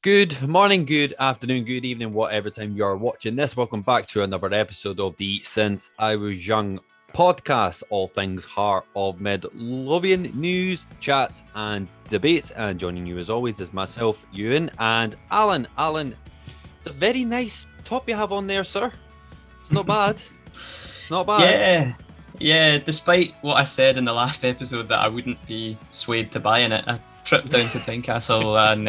Good morning, good afternoon, good evening, whatever time you are watching this. Welcome back to another episode of the Since I Was Young podcast, all things Heart of Midlothian news, chats, and debates. And joining you as always is myself, Ewen, and Alan. Alan, it's a very nice top you have on there, sir. It's not bad. It's not bad. Yeah. Despite what I said in the last episode that I wouldn't be swayed to buying it, I tripped down to Tynecastle and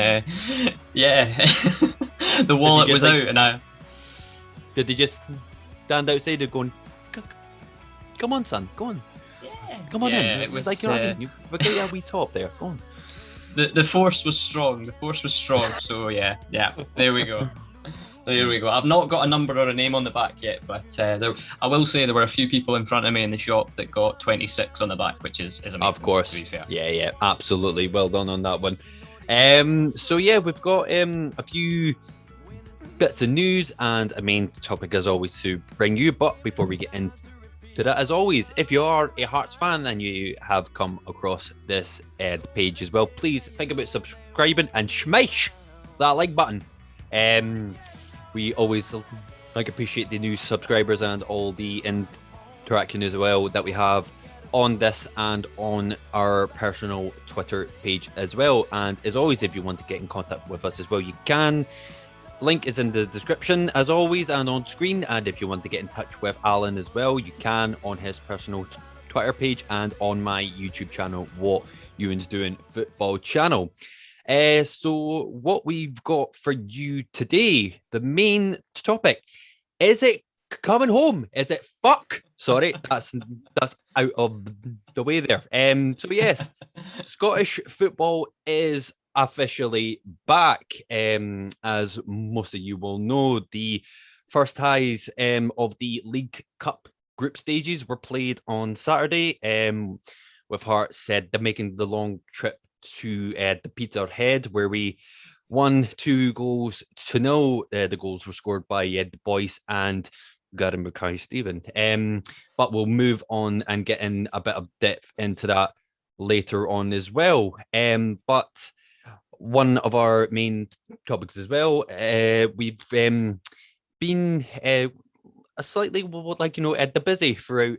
the wallet was out and I... Did they just stand outside and going, come on, son, go on. Yeah. Come on in. It was like, you know what I mean? We've got a wee top there. Go on. The force was strong. So yeah. There we go. I've not got a number or a name on the back yet, but I will say there were a few people in front of me in the shop that got 26 on the back, which is amazing. Of course. To be fair. Yeah, absolutely. Well done on that one. So yeah, we've got a few bits of news and a main topic as always to bring you. But before we get into that, as always, if you are a Hearts fan and you have come across this page as well, please think about subscribing and smash that like button. We always appreciate the new subscribers and all the interaction as well that we have on this and on our personal Twitter page as well. And as always, if you want to get in contact with us as well, you can. Link is in the description as always and on screen. And if you want to get in touch with Alan as well, you can on his personal Twitter page and on my YouTube channel, What Ewan's Doing Football channel. So what we've got for you today, the main topic, is it coming home? Is it fuck? Sorry, that's out of the way there. So yes, Scottish football is officially back. As most of you will know, the first ties of the League Cup group stages were played on Saturday. With Hearts said they're making the long trip to the Peterhead, where we won 2-0. The goals were scored by the boys and Gary Mackay-Stephen. But we'll move on and get in a bit of depth into that later on as well. But one of our main topics as well, we've been slightly at the busy throughout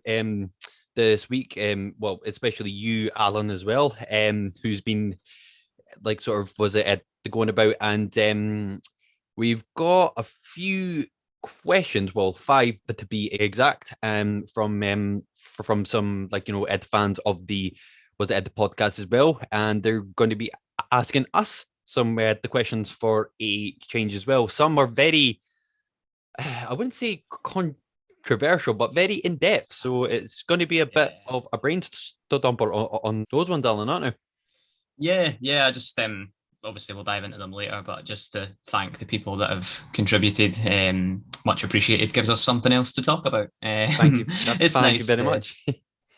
this week, well, especially you, Alan, as well, who's been going about, and we've got a few questions, well, 5 to be exact, from some Ed fans of the podcast as well, and they're going to be asking us some the questions for a change as well. Some are very, I wouldn't say controversial, but very in depth. So it's going to be a bit of a brainstormer on those ones, Alan, aren't they? Yeah. I just obviously we'll dive into them later, but just to thank the people that have contributed, much appreciated. Gives us something else to talk about. Thank you. Thank you very much.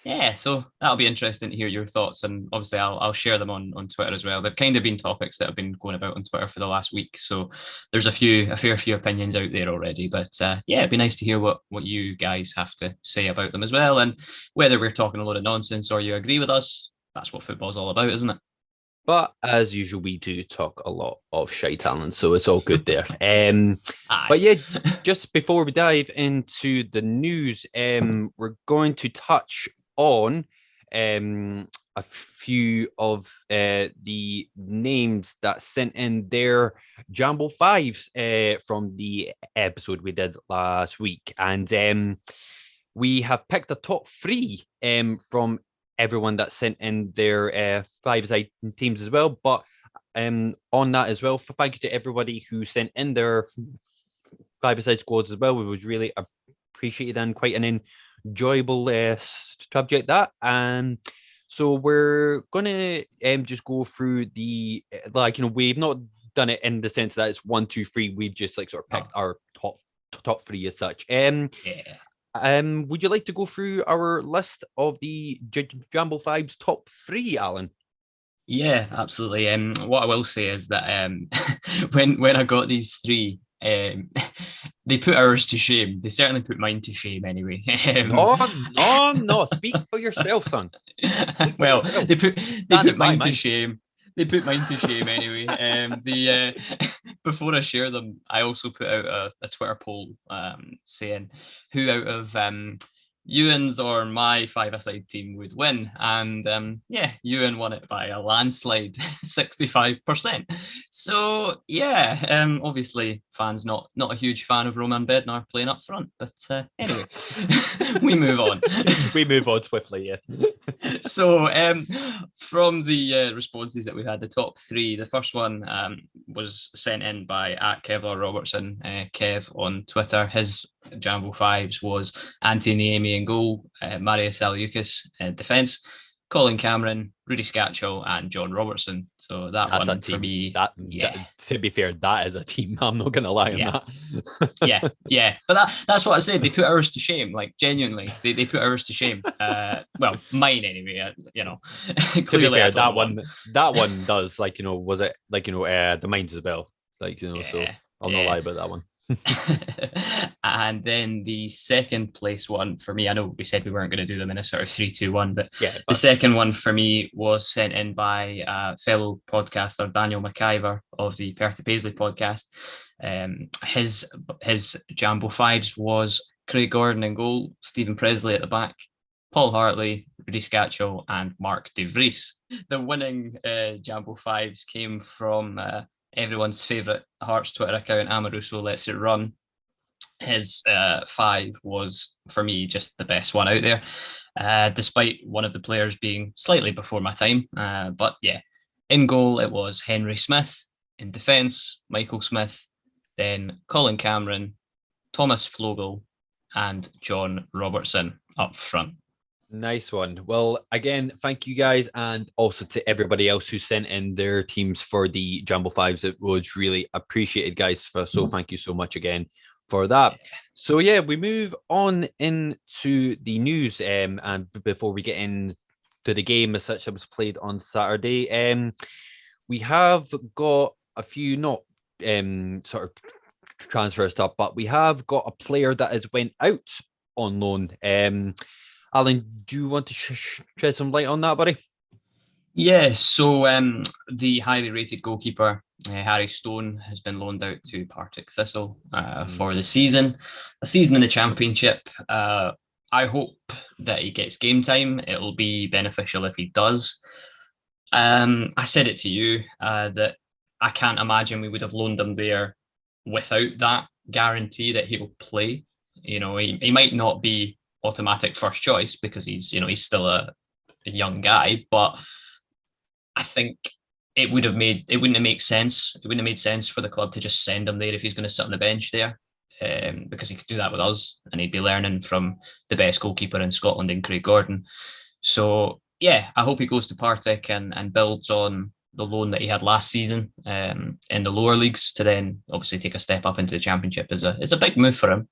Yeah, so that'll be interesting to hear your thoughts, and obviously I'll share them on Twitter as well. They've kind of been topics that have been going about on Twitter for the last week, so there's a fair few opinions out there already. But yeah, it'd be nice to hear what you guys have to say about them as well, and whether we're talking a lot of nonsense or you agree with us. That's what football's all about, isn't it? But as usual, we do talk a lot of shite, Alan, so it's all good there. But yeah, just before we dive into the news, we're going to touch on a few of the names that sent in their Jambo Fives from the episode we did last week. And we have picked a top 3 from everyone that sent in their 5-side teams as well. But on that as well, thank you to everybody who sent in their 5-side squads as well. It was really appreciated and quite an enjoyable subject that. So we're gonna just go through the we've not done it in the sense that it's 1, 2, 3. We've just sort of picked our top 3 as such. Would you like to go through our list of the Jambo Fives top 3, Alan? Yeah, absolutely. What I will say is that when I got these 3, they put ours to shame. They certainly put mine to shame anyway. No. Speak for yourself, son. They put mine to shame. they put mine to shame anyway. Before I share them, I also put out a Twitter poll saying who out of Ewan's or my five-a-side team would win, and Ewan won it by a landslide, 65%. So obviously fans not a huge fan of Roman Bednar playing up front, but anyway, we move on. We move on swiftly, yeah. So from the responses that we had, the top three, the first one was sent in by @Kevlar Robertson, Kev on Twitter. His Jambo Fives was Anthony Niemi in goal, Marius Saliukas defence, Colin Cameron, Rudy Scatchell, and John Robertson. So that's one for me. That, to be fair, that is a team. I'm not going to lie on that. yeah. But that's what I said. They put ours to shame. Like, genuinely, they put ours to shame. Well, mine anyway. To be fair, that one does. Was it the Minds as well? So I'll not lie about that one. And then the second place one for me, I know we said we weren't going to do them in a sort of 3-2-1, but the second one for me was sent in by fellow podcaster Daniel McIver of the Perth to Paisley podcast. His Jambo Fives was Craig Gordon in goal, Stephen Presley at the back, Paul Hartley, Rudy Scatchell, and Mark De Vries. The winning Jambo Fives came from everyone's favourite Hearts Twitter account, Amaruso Lets It Run. His 5 was, for me, just the best one out there, despite one of the players being slightly before my time. But in goal, it was Henry Smith. In defence, Michael Smith. Then Colin Cameron, Thomas Flogel, and John Robertson up front. Nice one. Well, again, thank you guys, and also to everybody else who sent in their teams for the Jambo Fives. It was really appreciated, guys. So thank you so much again for that. So we move on into the news, and before we get into the game as such that was played on Saturday, we have got a few not sort of transfer stuff, but we have got a player that has went out on loan. Alan, do you want to shed some light on that, buddy? Yeah, so the highly rated goalkeeper, Harry Stone, has been loaned out to Partick Thistle for the season. A season in the Championship. I hope that he gets game time. It'll be beneficial if he does. I said it to you that I can't imagine we would have loaned him there without that guarantee that he'll play. He might not be automatic first choice because he's still a young guy, but I think it wouldn't have made sense. It wouldn't have made sense for the club to just send him there if he's going to sit on the bench there, because he could do that with us and he'd be learning from the best goalkeeper in Scotland in Craig Gordon. So I hope he goes to Partick and builds on the loan that he had last season in the lower leagues to then obviously take a step up into the Championship is a big move for him.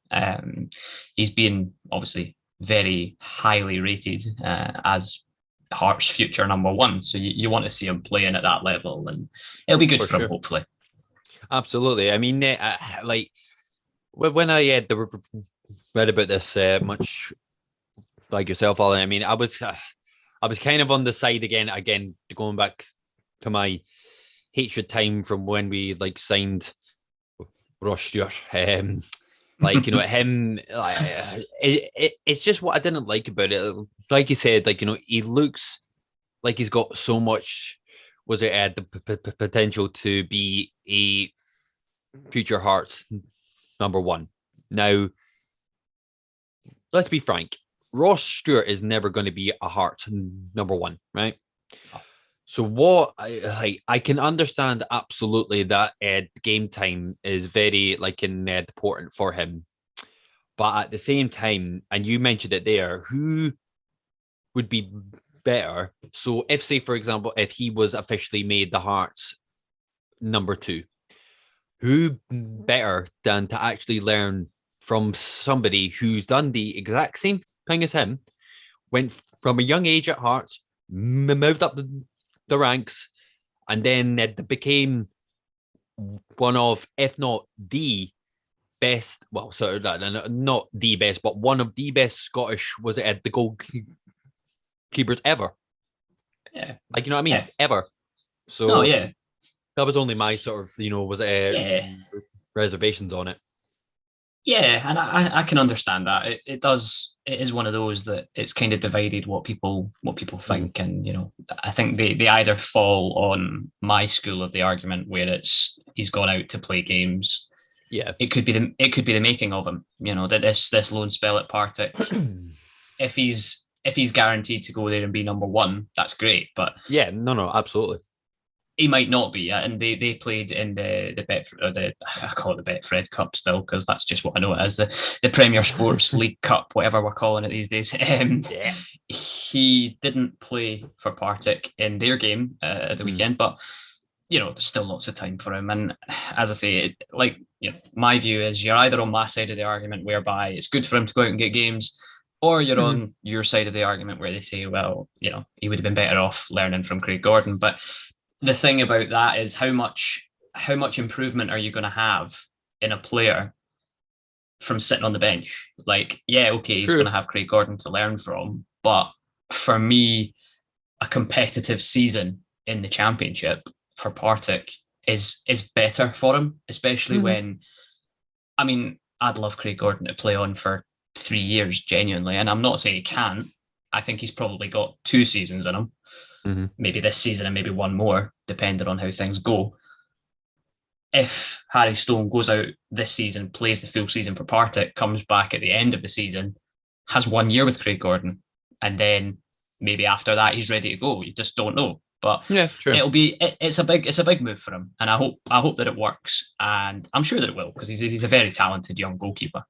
He's been obviously very highly rated as Hearts' future number one. So you want to see him playing at that level, and it'll be good for him, hopefully. Absolutely. I mean, when I read about this much like yourself, Alan, I mean, I was kind of on the side again, going back to my hatred time from when we signed Ross Stewart. Him, it's just what I didn't like about it. Like you said, he looks like he's got so much, the potential to be a future Hearts number one. Now, let's be frank, Ross Stewart is never going to be a Hearts number one, right? So what I can understand absolutely that game time is very important for him, but at the same time, and you mentioned it there, who would be better? So if, say, for example, if he was officially made the Hearts number 2, who better than to actually learn from somebody who's done the exact same thing as him, went from a young age at Hearts, moved up the ranks, and then became one of, if not the best, well, sort of not the best, but one of the best Scottish the goalkeepers ever. Yeah, you know what I mean? Ever. So No, yeah, that was only my sort of, was it yeah. reservations on it. Yeah, and I can understand that. It is one of those that it's kind of divided what people think, and I think they either fall on my school of the argument where it's he's gone out to play games. Yeah. It could be the making of him. That this loan spell at Partick, if he's guaranteed to go there and be number one, that's great. But Yeah, no, absolutely. he might not be, and they played in the I call it the Betfred Cup still because that's just what I know it as the Premier Sports League Cup, whatever we're calling it these days. Yeah. He didn't play for Partick in their game at the weekend, but there's still lots of time for him. And as I say, my view is you're either on my side of the argument whereby it's good for him to go out and get games, or you're on your side of the argument where they say, well, he would have been better off learning from Craig Gordon. But the thing about that is how much improvement are you going to have in a player from sitting on the bench? He's going to have Craig Gordon to learn from, but for me, a competitive season in the Championship for Partick is better for him, especially when, I'd love Craig Gordon to play on for 3 years genuinely, and I'm not saying he can't. I think he's probably got 2 seasons in him. Maybe this season and maybe one more, depending on how things go. If Harry Stone goes out this season, plays the full season for Partick, comes back at the end of the season, has 1 year with Craig Gordon, and then maybe after that he's ready to go. You just don't know. But yeah, true. It's a big move for him, and I hope that it works, and I'm sure that it will because he's a very talented young goalkeeper.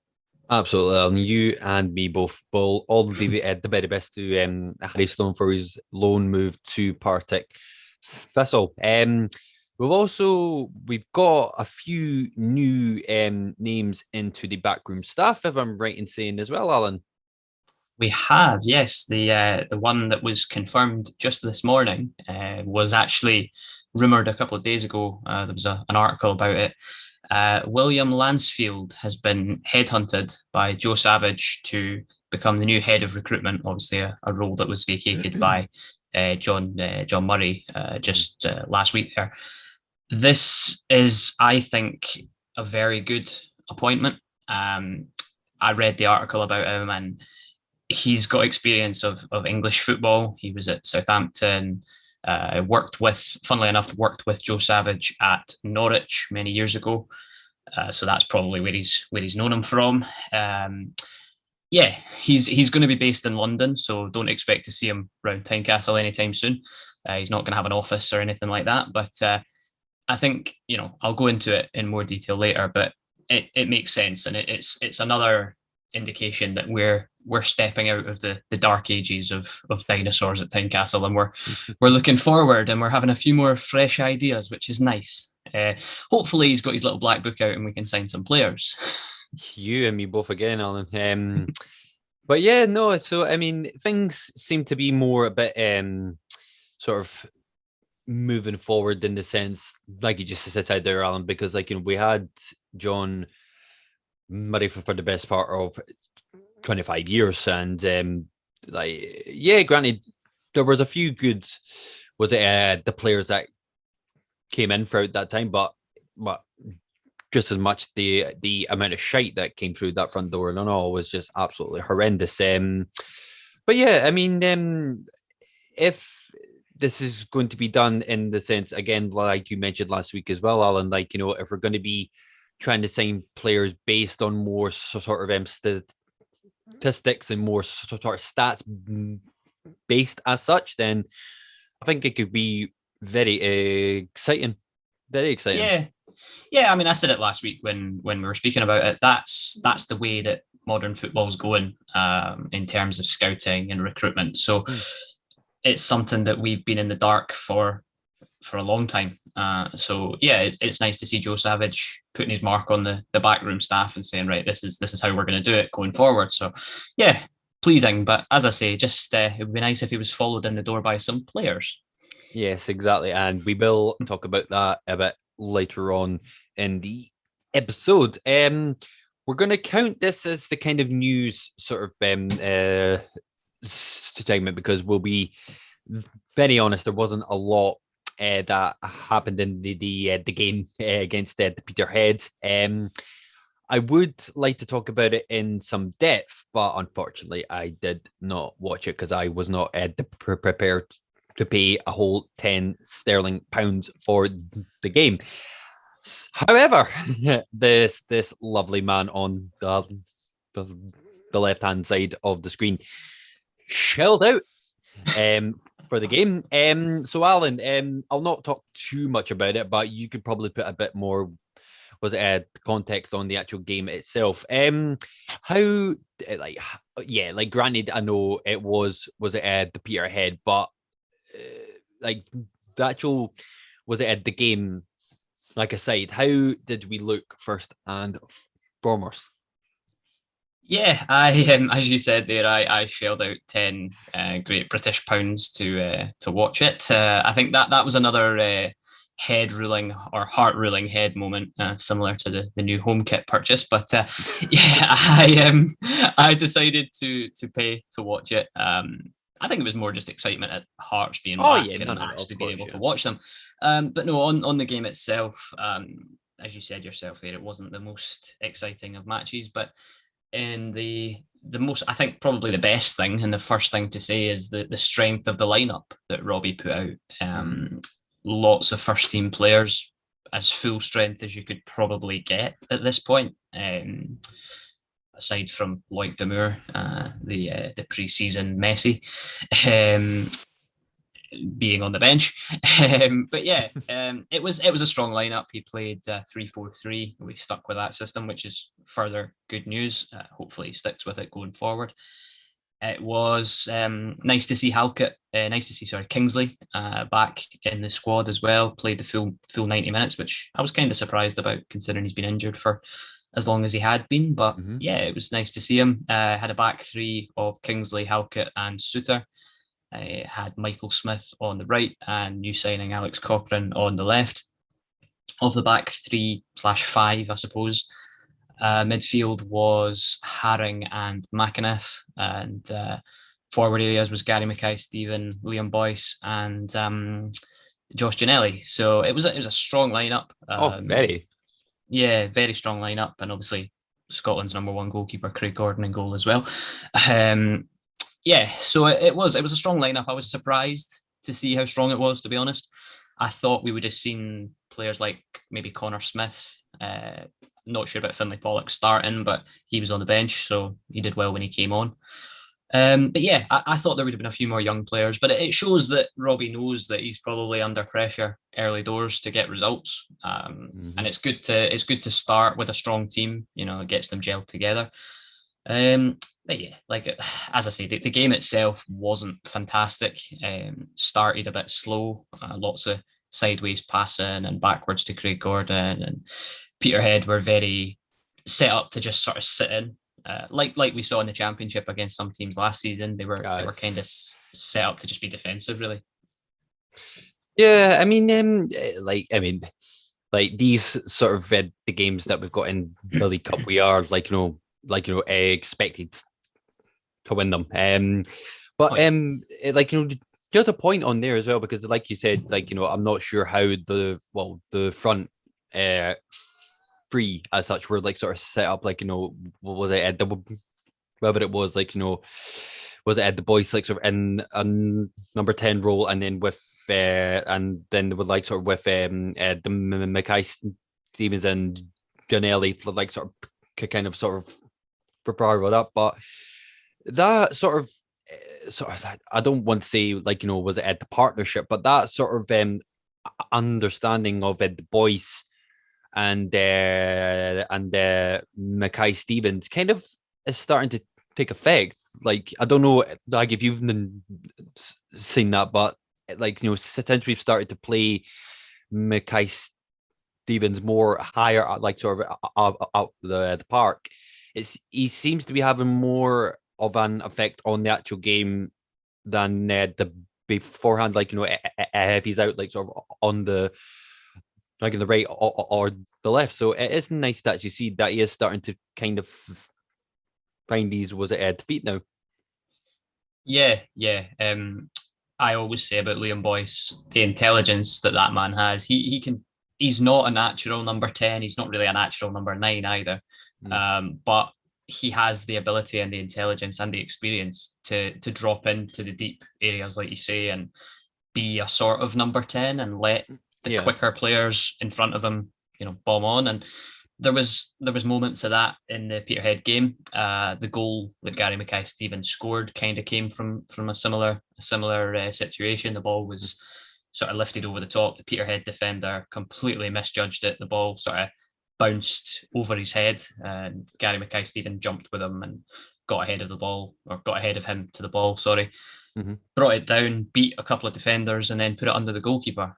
Absolutely, and you and me both will all the very best to Harry Stone for his loan move to Partick Thistle. We've got a few new names into the backroom staff, if I'm right in saying as well, Alan. We have, yes. The one that was confirmed just this morning was actually rumoured a couple of days ago. There was an article about it. William Lansfield has been headhunted by Joe Savage to become the new head of recruitment, obviously a role that was vacated by John Murray just last week there. This is, I think, a very good appointment. I read the article about him, and he's got experience of English football. He was at Southampton. Worked with Joe Savage at Norwich many years ago. So that's probably where he's known him from. He's going to be based in London, so don't expect to see him around Tynecastle anytime soon. He's not going to have an office or anything like that. But I think I'll go into it in more detail later. But it makes sense, and it's another indication that we're stepping out of the dark ages of dinosaurs at Tynecastle, and we're looking forward, and we're having a few more fresh ideas, which is nice. Hopefully he's got his little black book out and we can sign some players. You and me both again, Alan. But yeah, no, so things seem to be more a bit sort of moving forward in the sense, like you just said there, Alan, because we had John Murray for the best part of 25 years, and granted, there was a few good the players that came in throughout that time, but just as much the amount of shite that came through that front door and all was just absolutely horrendous. But yeah, if this is going to be done in the sense, again, like you mentioned last week as well, Alan, if we're going to be trying to sign players based on more sort of statistics and more sort of stats based as such, then I think it could be very exciting. Very exciting. Yeah. I said it last week when we were speaking about it. That's the way that modern football's going in terms of scouting and recruitment. So it's something that we've been in the dark for a long time. It's nice to see Joe Savage putting his mark on the backroom staff and saying, right, this is how we're going to do it going forward. So yeah, pleasing. But as I say, just it would be nice if he was followed in the door by some players. Yes, exactly. And we will talk about that a bit later on in the episode. We're going to count this as the kind of news sort of segment because we'll be very honest, there wasn't a lot that happened in the game against the Peterhead. I would like to talk about it in some depth, but unfortunately, I did not watch it because I was not prepared to pay a whole 10 sterling pounds for the game. However, this lovely man on the left hand side of the screen shelled out for the game. So Alan, I'll not talk too much about it, but you could probably put a bit more context on the actual game itself. How like granted, I know it was it the Peterhead, but like the actual was it the game, like aside, how did we look first and foremost? Yeah, I as you said there, I shelled out 10 Great British pounds to watch it. I think that was another head ruling or heart ruling head moment, similar to the new home kit purchase. But yeah, I decided to pay to watch it. I think it was more just excitement at Hearts being back and actually being able to watch them. But no, on the game itself, as you said yourself there, it wasn't the most exciting of matches, but in the most, I think probably the best thing and the first thing to say is the strength of the lineup that Robbie put out. Lots of first team players, as full strength as you could probably get at this point. Aside from Loic Damour, the pre-season Messi, being on the bench. But yeah, it was a strong lineup. He played 3-4-3. We stuck with that system, which is further good news. Hopefully he sticks with it going forward. It was nice to see Kingsley back in the squad as well. Played the full 90 minutes, which I was kind of surprised about considering he's been injured for as long as he had been. But yeah, it was nice to see him. Had a back three of Kingsley, Halkett and Suter. I had Michael Smith on the right and new signing Alex Cochrane on the left. Of the back 3/5, I suppose. Midfield was Haring and McAniff, and forward areas was Gary Mackay-Steven, Liam Boyce, and Josh Ginnelly. So it was a strong lineup. Very strong lineup, and obviously Scotland's number one goalkeeper Craig Gordon in goal as well. Yeah, so it was a strong lineup. I was surprised to see how strong it was, to be honest. I thought we would have seen players like maybe Connor Smith. Not sure about Finlay Pollock starting, but he was on the bench, so he did well when he came on. But yeah, I thought there would have been a few more young players, but it shows that Robbie knows that he's probably under pressure early doors to get results. And it's good to start with a strong team. You know, it gets them gelled together. But yeah, like as I say, the game itself wasn't fantastic. Started a bit slow, lots of sideways passing and backwards to Craig Gordon, and Peterhead were very set up to just sort of sit in, like we saw in the Championship against some teams last season. They were kind of set up to just be defensive, really. Yeah, I mean, like these sort of the games that we've got in the League Cup, we are expected to win them. Just a point on there as well, because like you said, I'm not sure how the front three as such were sort of set up, what was it whether it was was it the boys sort of in a number 10 role, and then with and then they would with the Mackay Stevens and Janelli sort of prepare it up, but that sort of I don't want to say was it at the partnership, but that sort of understanding of the boys and Mackay Stevens kind of is starting to take effect. I don't know, if you've seen that, but since we've started to play Mackay Stevens more higher, sort of out the park, he seems to be having more of an effect on the actual game than the beforehand. If he's out sort of on the in the right or the left. So it is nice to actually see that he is starting to kind of find these defeat now. Yeah. I always say about Liam Boyce, the intelligence that man has. He's not a natural number 10. He's not really a natural number 9 either. But he has the ability and the intelligence and the experience to drop into the deep areas, like you say, and be a sort of number 10 and let the quicker players in front of him, bomb on. And there was moments of that in the Peterhead game. The goal that Gary Mackay-Steven scored kind of came from a similar situation. The ball was sort of lifted over the top. The Peterhead defender completely misjudged it. The ball sort of bounced over his head, and Gary Mackay-Steven jumped with him and got ahead of him to the ball. Sorry. Brought it down, beat a couple of defenders, and then put it under the goalkeeper.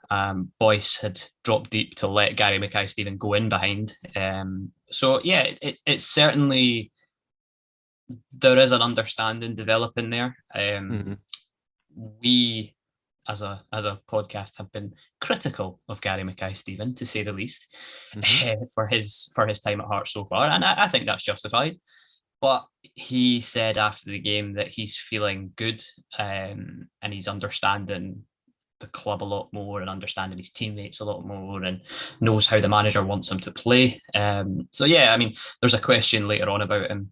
Boyce had dropped deep to let Gary Mackay-Steven go in behind. So yeah, it's certainly, there is an understanding developing there. We, as a podcast, have been critical of Gary Mackay-Steven, to say the least, for his time at Hearts so far, and I think that's justified. But he said after the game that he's feeling good, and he's understanding the club a lot more and understanding his teammates a lot more and knows how the manager wants him to play. So yeah, I mean, there's a question later on about him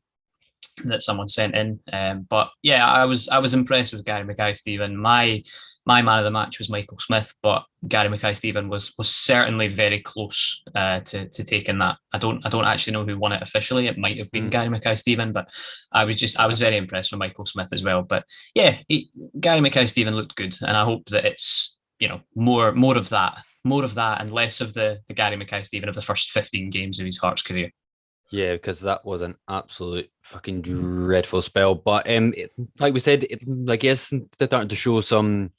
that someone sent in. But yeah, I was impressed with Gary Mackay-Steven. My man of the match was Michael Smith, but Gary Mackay-Steven was certainly very close to taking that. I don't actually know who won it officially. It might have been Gary Mackay-Steven, but I was very impressed with Michael Smith as well. But yeah, Gary Mackay-Steven looked good, and I hope that it's more of that and less of the Gary Mackay-Steven of the first 15 games of his Hearts career. Yeah, because that was an absolute fucking dreadful spell. But like we said, I guess they're starting to show some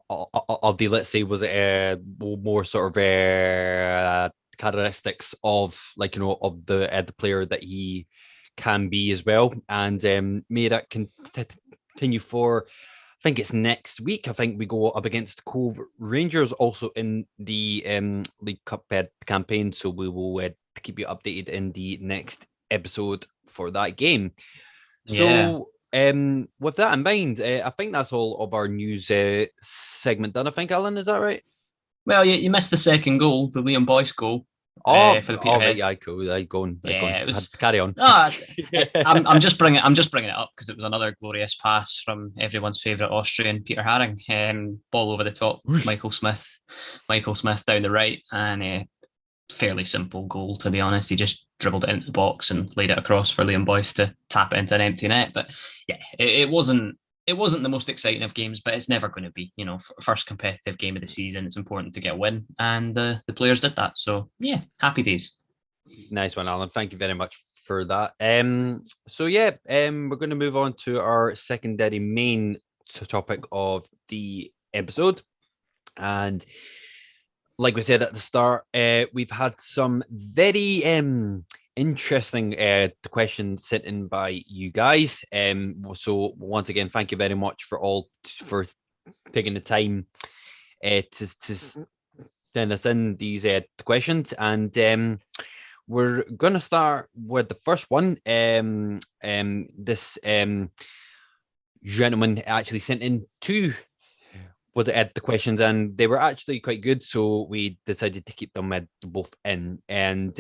of the, let's say, was it more sort of characteristics of of the player that he can be as well, and may that continue for. I think it's next week. I think we go up against Cove Rangers also in the League Cup campaign. So we will keep you updated in the next episode for that game. Yeah. So with that in mind, I think that's all of our news segment done. I think, Alan, is that right? Well, you missed the second goal, the Liam Boyce goal. For the Peterhead. Right, yeah, cool. Go on. Carry on. I'm just bringing it up because it was another glorious pass from everyone's favourite Austrian, Peter Haring. Ball over the top, Michael Smith down the right, and fairly simple goal, to be honest. He just dribbled it into the box and laid it across for Liam Boyce to tap it into an empty net. But yeah, it wasn't the most exciting of games, but it's never going to be. First competitive game of the season. It's important to get a win, and the players did that. So yeah, happy days. Nice one, Alan. Thank you very much for that. So yeah, we're going to move on to our secondary main topic of the episode, and like we said at the start, we've had some very interesting questions sent in by you guys. So once again, thank you very much for taking the time to send us in these questions. And we're going to start with the first one. This gentleman actually sent in two the questions, and they were actually quite good, so we decided to keep them both in. And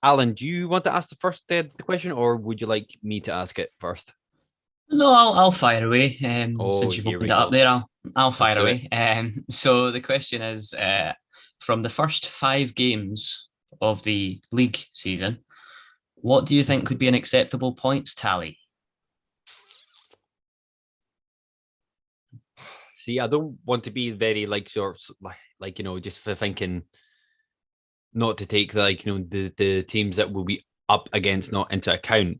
Alan, do you want to ask the first the question, or would you like me to ask it first? No, I'll fire away. Since you've opened it up there, I'll fire away. So the question is, from the first 5 games of the league season, what do you think would be an acceptable points tally? See, I don't want to be very just for thinking not to take the teams that will be up against not into account.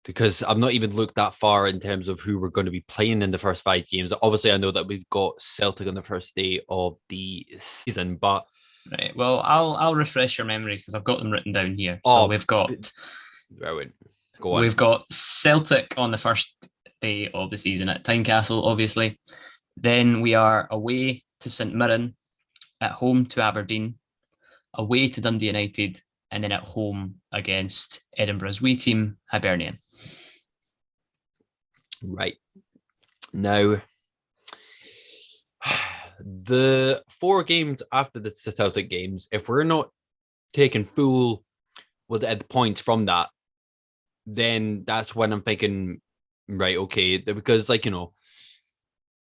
Because I've not even looked that far in terms of who we're going to be playing in the first 5 games. Obviously, I know that we've got Celtic on the first day of the season, but right. Well, I'll refresh your memory because I've got them written down here. So we've got we've got Celtic on the first day of the season at Tynecastle, obviously. Then we are away to St Mirren, at home to Aberdeen, away to Dundee United, and then at home against Edinburgh's wee team, Hibernian. Right. Now, the 4 games after the Celtic games, if we're not taking full with the points from that, then that's when I'm thinking, right, okay, because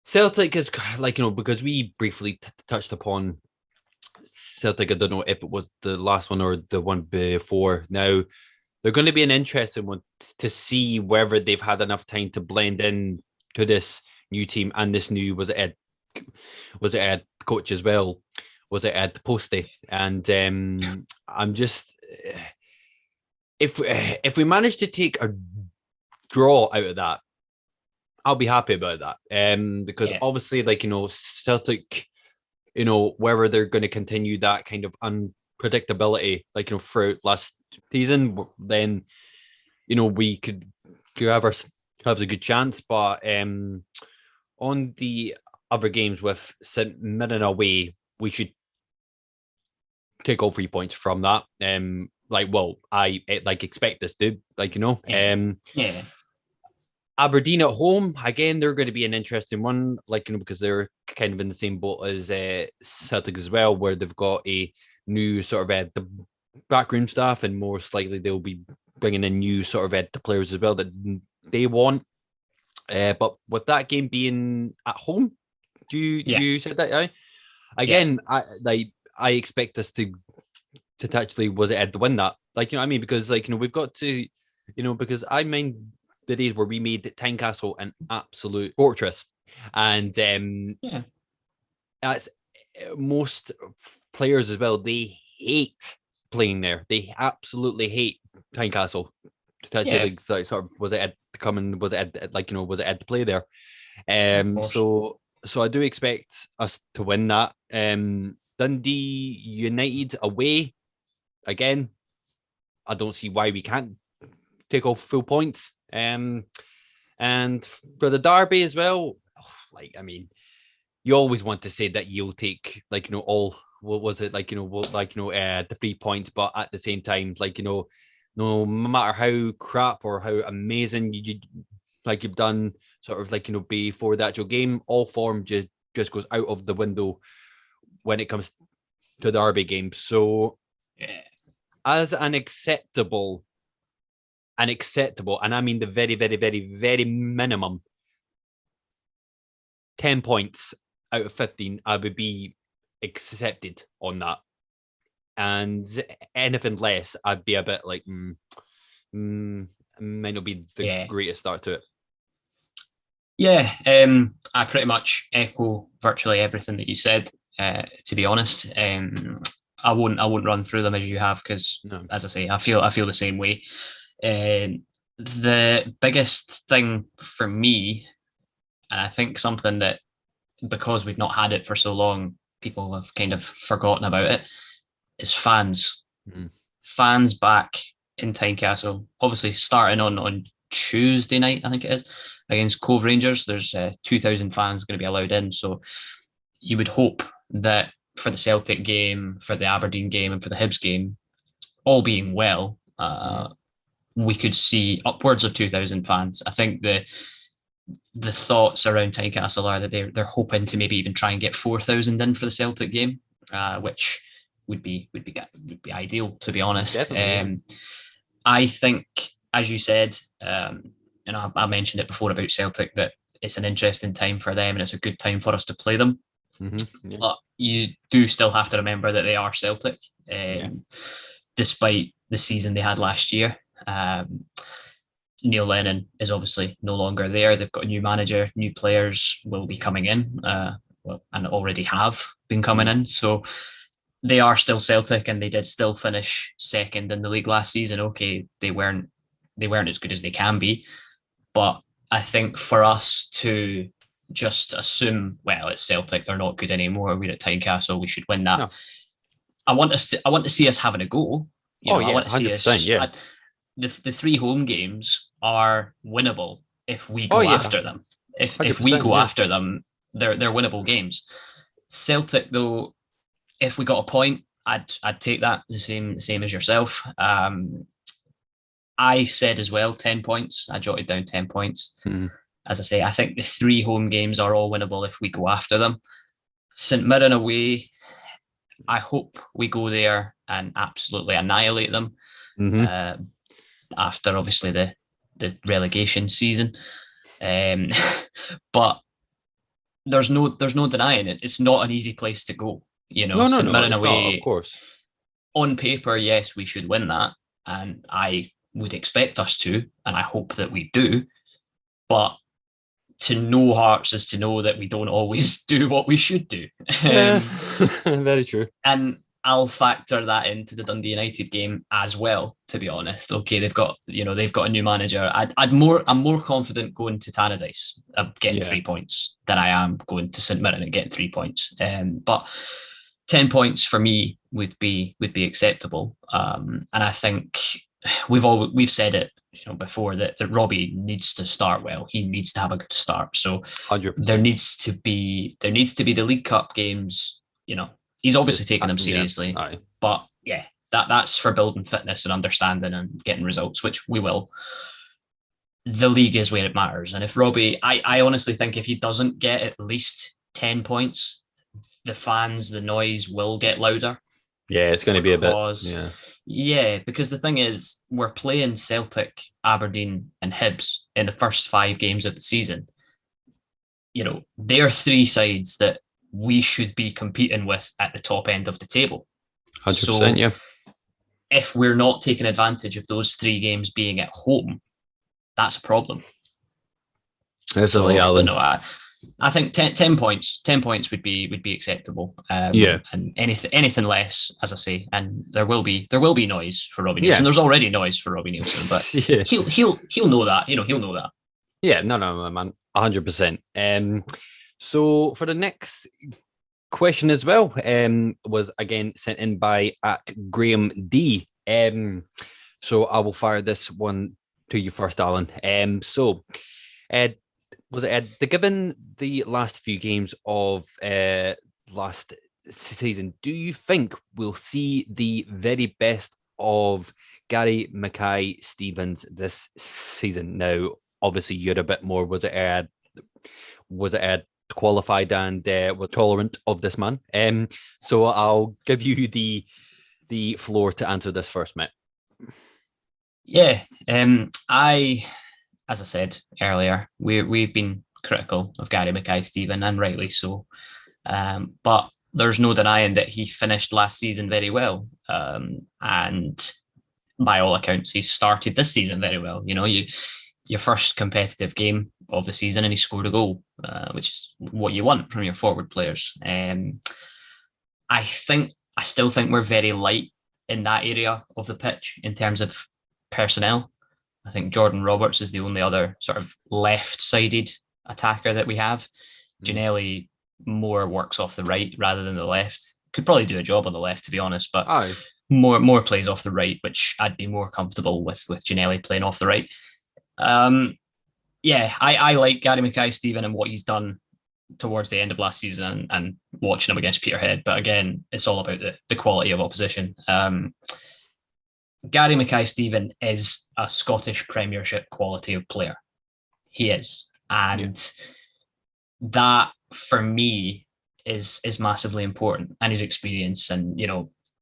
Celtic is because we briefly touched upon Celtic. I don't know if it was the last one or the one before. Now they're going to be an interesting one to see whether they've had enough time to blend in to this new team and this new was it Ed coach as well? Was it Ed Posty? And I'm just if we manage to take a draw out of that, I'll be happy about that. Because obviously, Celtic, whether they're going to continue that kind of unpredictability, throughout last season, then we could have a good chance. But on the other games with St Mirren away, we should take all 3 points from that. I expect this to Yeah. Aberdeen at home, again, they're going to be an interesting one, because they're kind of in the same boat as Celtic as well, where they've got a new sort of the backroom staff, and most likely they'll be bringing in new sort of the players as well that they want. But with that game being at home, you said that? Again, I expect us to actually win that. Because we've got to, because I mind the days where we made Tynecastle an absolute fortress, and that's most players as well. They hate playing there. They absolutely hate Tynecastle. Sort of was it Ed to come and was it Ed to play there? So I do expect us to win that. Dundee United away, again, I don't see why we can't take off full points. And for the derby as well, you always want to say that you'll take all. What was it the 3 points? But at the same time, no matter how crap or how amazing you've done, sort of before the actual game, all form just goes out of the window when it comes to the derby game. So, as an acceptable, and I mean the very, very, very, very minimum 10 points out of 15, I would be accepted on that. And anything less, I'd be a bit might not be the greatest start to it. Yeah, I pretty much echo virtually everything that you said. To be honest, I won't run through them as you have, because, as I say, I feel the same way. The biggest thing for me, and I think something that, because we've not had it for so long, people have kind of forgotten about it, is fans. Fans back in Tynecastle. Obviously, starting on Tuesday night, I think it is, against Cove Rangers. There's 2,000 fans going to be allowed in. So you would hope that for the Celtic game, for the Aberdeen game, and for the Hibs game, all being well, we could see upwards of 2,000 fans. I think the thoughts around Tynecastle are that they're hoping to maybe even try and get 4,000 in for the Celtic game, which would be ideal, to be honest. I think, as you said, I mentioned it before about Celtic, that it's an interesting time for them and it's a good time for us to play them. But you do still have to remember that they are Celtic, despite the season they had last year. Neil Lennon is obviously no longer there. They've got a new manager, new players will be coming in, and already have been coming in. So they are still Celtic, and they did still finish second in the league last season. Okay, they weren't as good as they can be, but I think for us to just assume, well, it's Celtic, they're not good anymore, we're at Tynecastle, we should win that. No. I want to see us having a go. I want to see us. Yeah. The 3 home games are winnable if we go after them. If we go after them, they're winnable games. Celtic, though, if we got a point, I'd take that, the same as yourself. I said as well 10 points. I jotted down 10 points. as I say, I think the 3 home games are all winnable if we go after them. St Mirren away, I hope we go there and absolutely annihilate them. After obviously the relegation season. But there's no denying it. It's not an easy place to go. No, St Mirren it's away, not, of course. On paper, yes, we should win that. And I would expect us to, and I hope that we do. But to know Hearts is to know that we don't always do what we should do. Yeah, very true. And I'll factor that into the Dundee United game as well, to be honest. Okay, they've got a new manager. I'm more confident going to Tannadice getting 3 points than I am going to St Mirren and getting 3 points. But 10 points for me would be acceptable. And I think we've said it before that Robbie needs to start well. He needs to have a good start. So 100%. there needs to be the League Cup games. He's obviously taking them seriously, but that's for building fitness and understanding and getting results, which we will. The league is where it matters. And if Robbie, I honestly think if he doesn't get at least 10 points, the fans, the noise will get louder. Yeah, it's going to be a bit. Yeah, because the thing is, we're playing Celtic, Aberdeen, and Hibs in the first 5 games of the season. They're 3 sides that we should be competing with at the top end of the table. 100%, yeah. If we're not taking advantage of those 3 games being at home, that's a problem. Definitely, Alan. I think 10 points. 10 points would be acceptable. And anything less, as I say, and there will be noise for Robbie Neilson. There's already noise for Robbie Neilson, but he'll know that. He'll know that. Yeah, no, man, 100%. So for the next question as well, was again sent in by @Graham D. So I will fire this one to you first, Alan. Given the last few games of last season, do you think we'll see the very best of Gary Mackay-Stevens this season? Now, obviously, you're a bit more was it qualified and were tolerant of this man. So I'll give you the floor to answer this first, mate. Yeah, as I said earlier, we've been critical of Gary Mackay-Steven, and rightly so. But there's no denying that he finished last season very well. And by all accounts, he started this season very well. Your first competitive game of the season, and he scored a goal, which is what you want from your forward players. I still think we're very light in that area of the pitch in terms of personnel. I think Jordan Roberts is the only other sort of left-sided attacker that we have. Ginelli more works off the right rather than the left. Could probably do a job on the left, to be honest, but more plays off the right, which I'd be more comfortable with Ginelli playing off the right. I like Gary Mackay-Steven and what he's done towards the end of last season and watching him against Peterhead. But again, it's all about the quality of opposition. Gary Mackay-Steven is a Scottish Premiership quality of player. He is. And that, for me, is massively important. And his experience. And,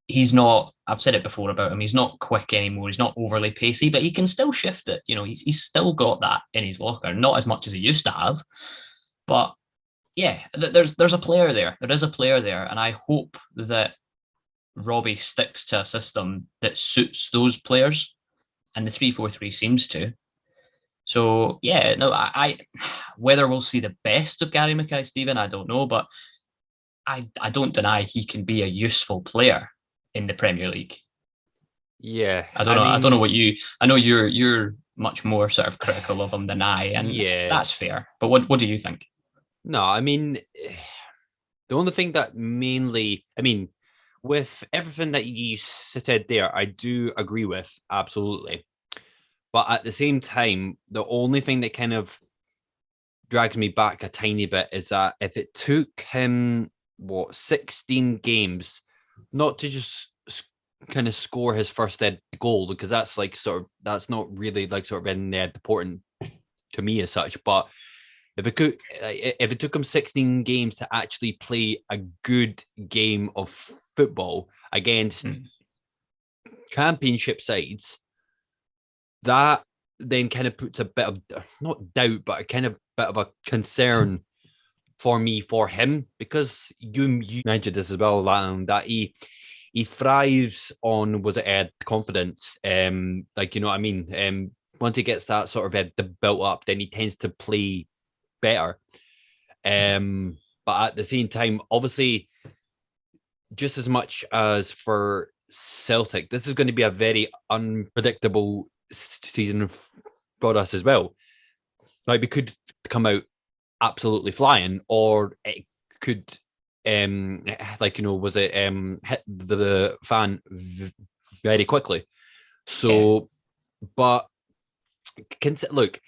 he's not, I've said it before about him, he's not quick anymore. He's not overly pacey, but he can still shift it. He's still got that in his locker. Not as much as he used to have. But, there's a player there. There is a player there. And I hope that Robbie sticks to a system that suits those players, and the 3-4-3 seems to. So I whether we'll see the best of Gary Mackay-Steven, I don't know, but I don't deny he can be a useful player in the Premier League. Yeah, I don't know what you. I know you're much more sort of critical of him than I, and that's fair. But what do you think? No, the only thing that mainly, with everything that you said there, I do agree with, absolutely. But at the same time, the only thing that kind of drags me back a tiny bit is that if it took him, 16 games, not to just kind of score his first goal, because that's that's not really important to me as such, but if it took him 16 games to actually play a good game of football against championship sides, that then kind of puts a bit of, not doubt, but a kind of bit of a concern for me for him, because you mentioned this as well, that he thrives on, was it confidence, like, you know what I mean, once he gets that sort of built up, then he tends to play better. But at the same time, obviously, just as much as for Celtic, this is going to be a very unpredictable season for us as well. Like, we could come out absolutely flying, or it could, like, you know, was it hit the fan very quickly. So, but look,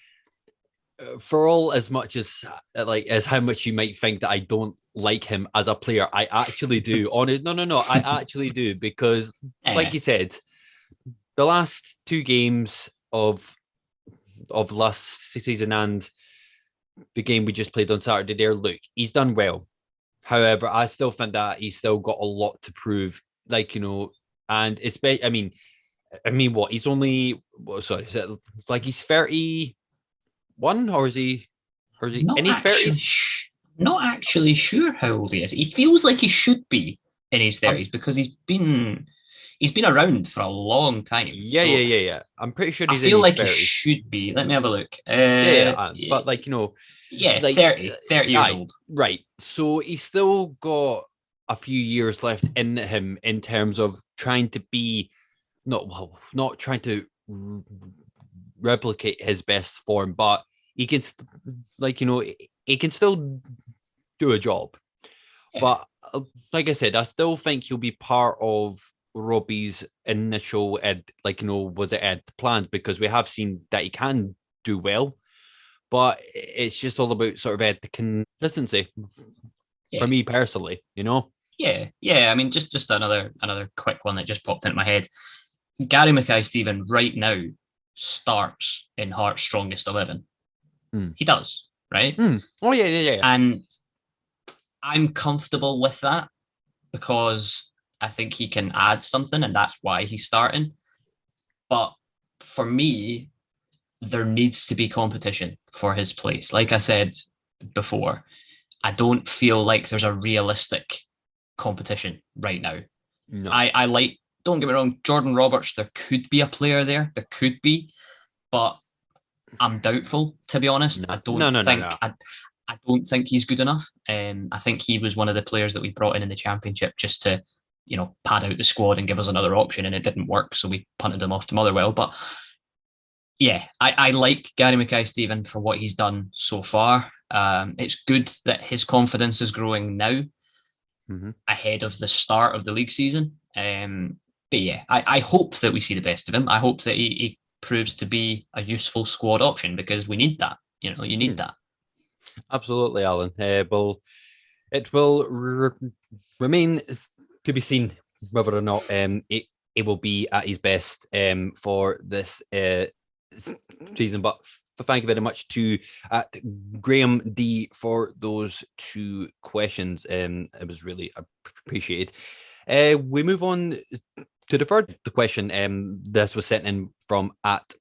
for all as much as like as how much you might think that I don't like him as a player, I actually do. No, I actually do, because, like you said, the last two games of last season and the game we just played on Saturday there, look, he's done well. However, I still think that he's still got a lot to prove. Like, you know, and it's, I mean, what? He's only, sorry, is it like he's 31, or is he? Not in his actually, 30s? Not actually sure how old he is. He feels like he should be in his 30s because he's been around for a long time. Yeah. I'm pretty sure I he's in feel his like 30s. he should be. Let me have a look. But, like, you know, yeah, like 30 years old. Right. So he's still got a few years left in him in terms of trying to be not trying to replicate his best form, but he can, like, you know, he can still do a job. Yeah. But like I said, I still think he'll be part of Robbie's initial like, you know, was it plans, because we have seen that he can do well, but it's just all about sort of the consistency for me personally, you know. Yeah. I mean, just another quick one that just popped into my head. Gary Mackay-Steven right now starts in Hearts' strongest 11. He does, right? Oh yeah. And I'm comfortable with that because I think he can add something, and that's why he's starting. But for me, there needs to be competition for his place. Like I said before, I don't feel like there's a realistic competition right now. No. I like, don't get me wrong, Jordan Roberts, there could be a player there. There could be, but I'm doubtful, to be honest. I don't think I don't think he's good enough. I think he was one of the players that we brought in the championship just to, you know, pad out the squad and give us another option, and it didn't work, so we punted him off to Motherwell. But yeah, I like Gary Mackay-Steven for what he's done so far. It's good that his confidence is growing now, ahead of the start of the league season. But yeah, I hope that we see the best of him. I hope that he proves to be a useful squad option, because we need that. You know, you need that. Absolutely, Alan. Well, it will remain to be seen whether or not it will be at his best for this season. But thank you very much to Graham D for those two questions. It was really appreciated. We move on to the third question. This was sent in from at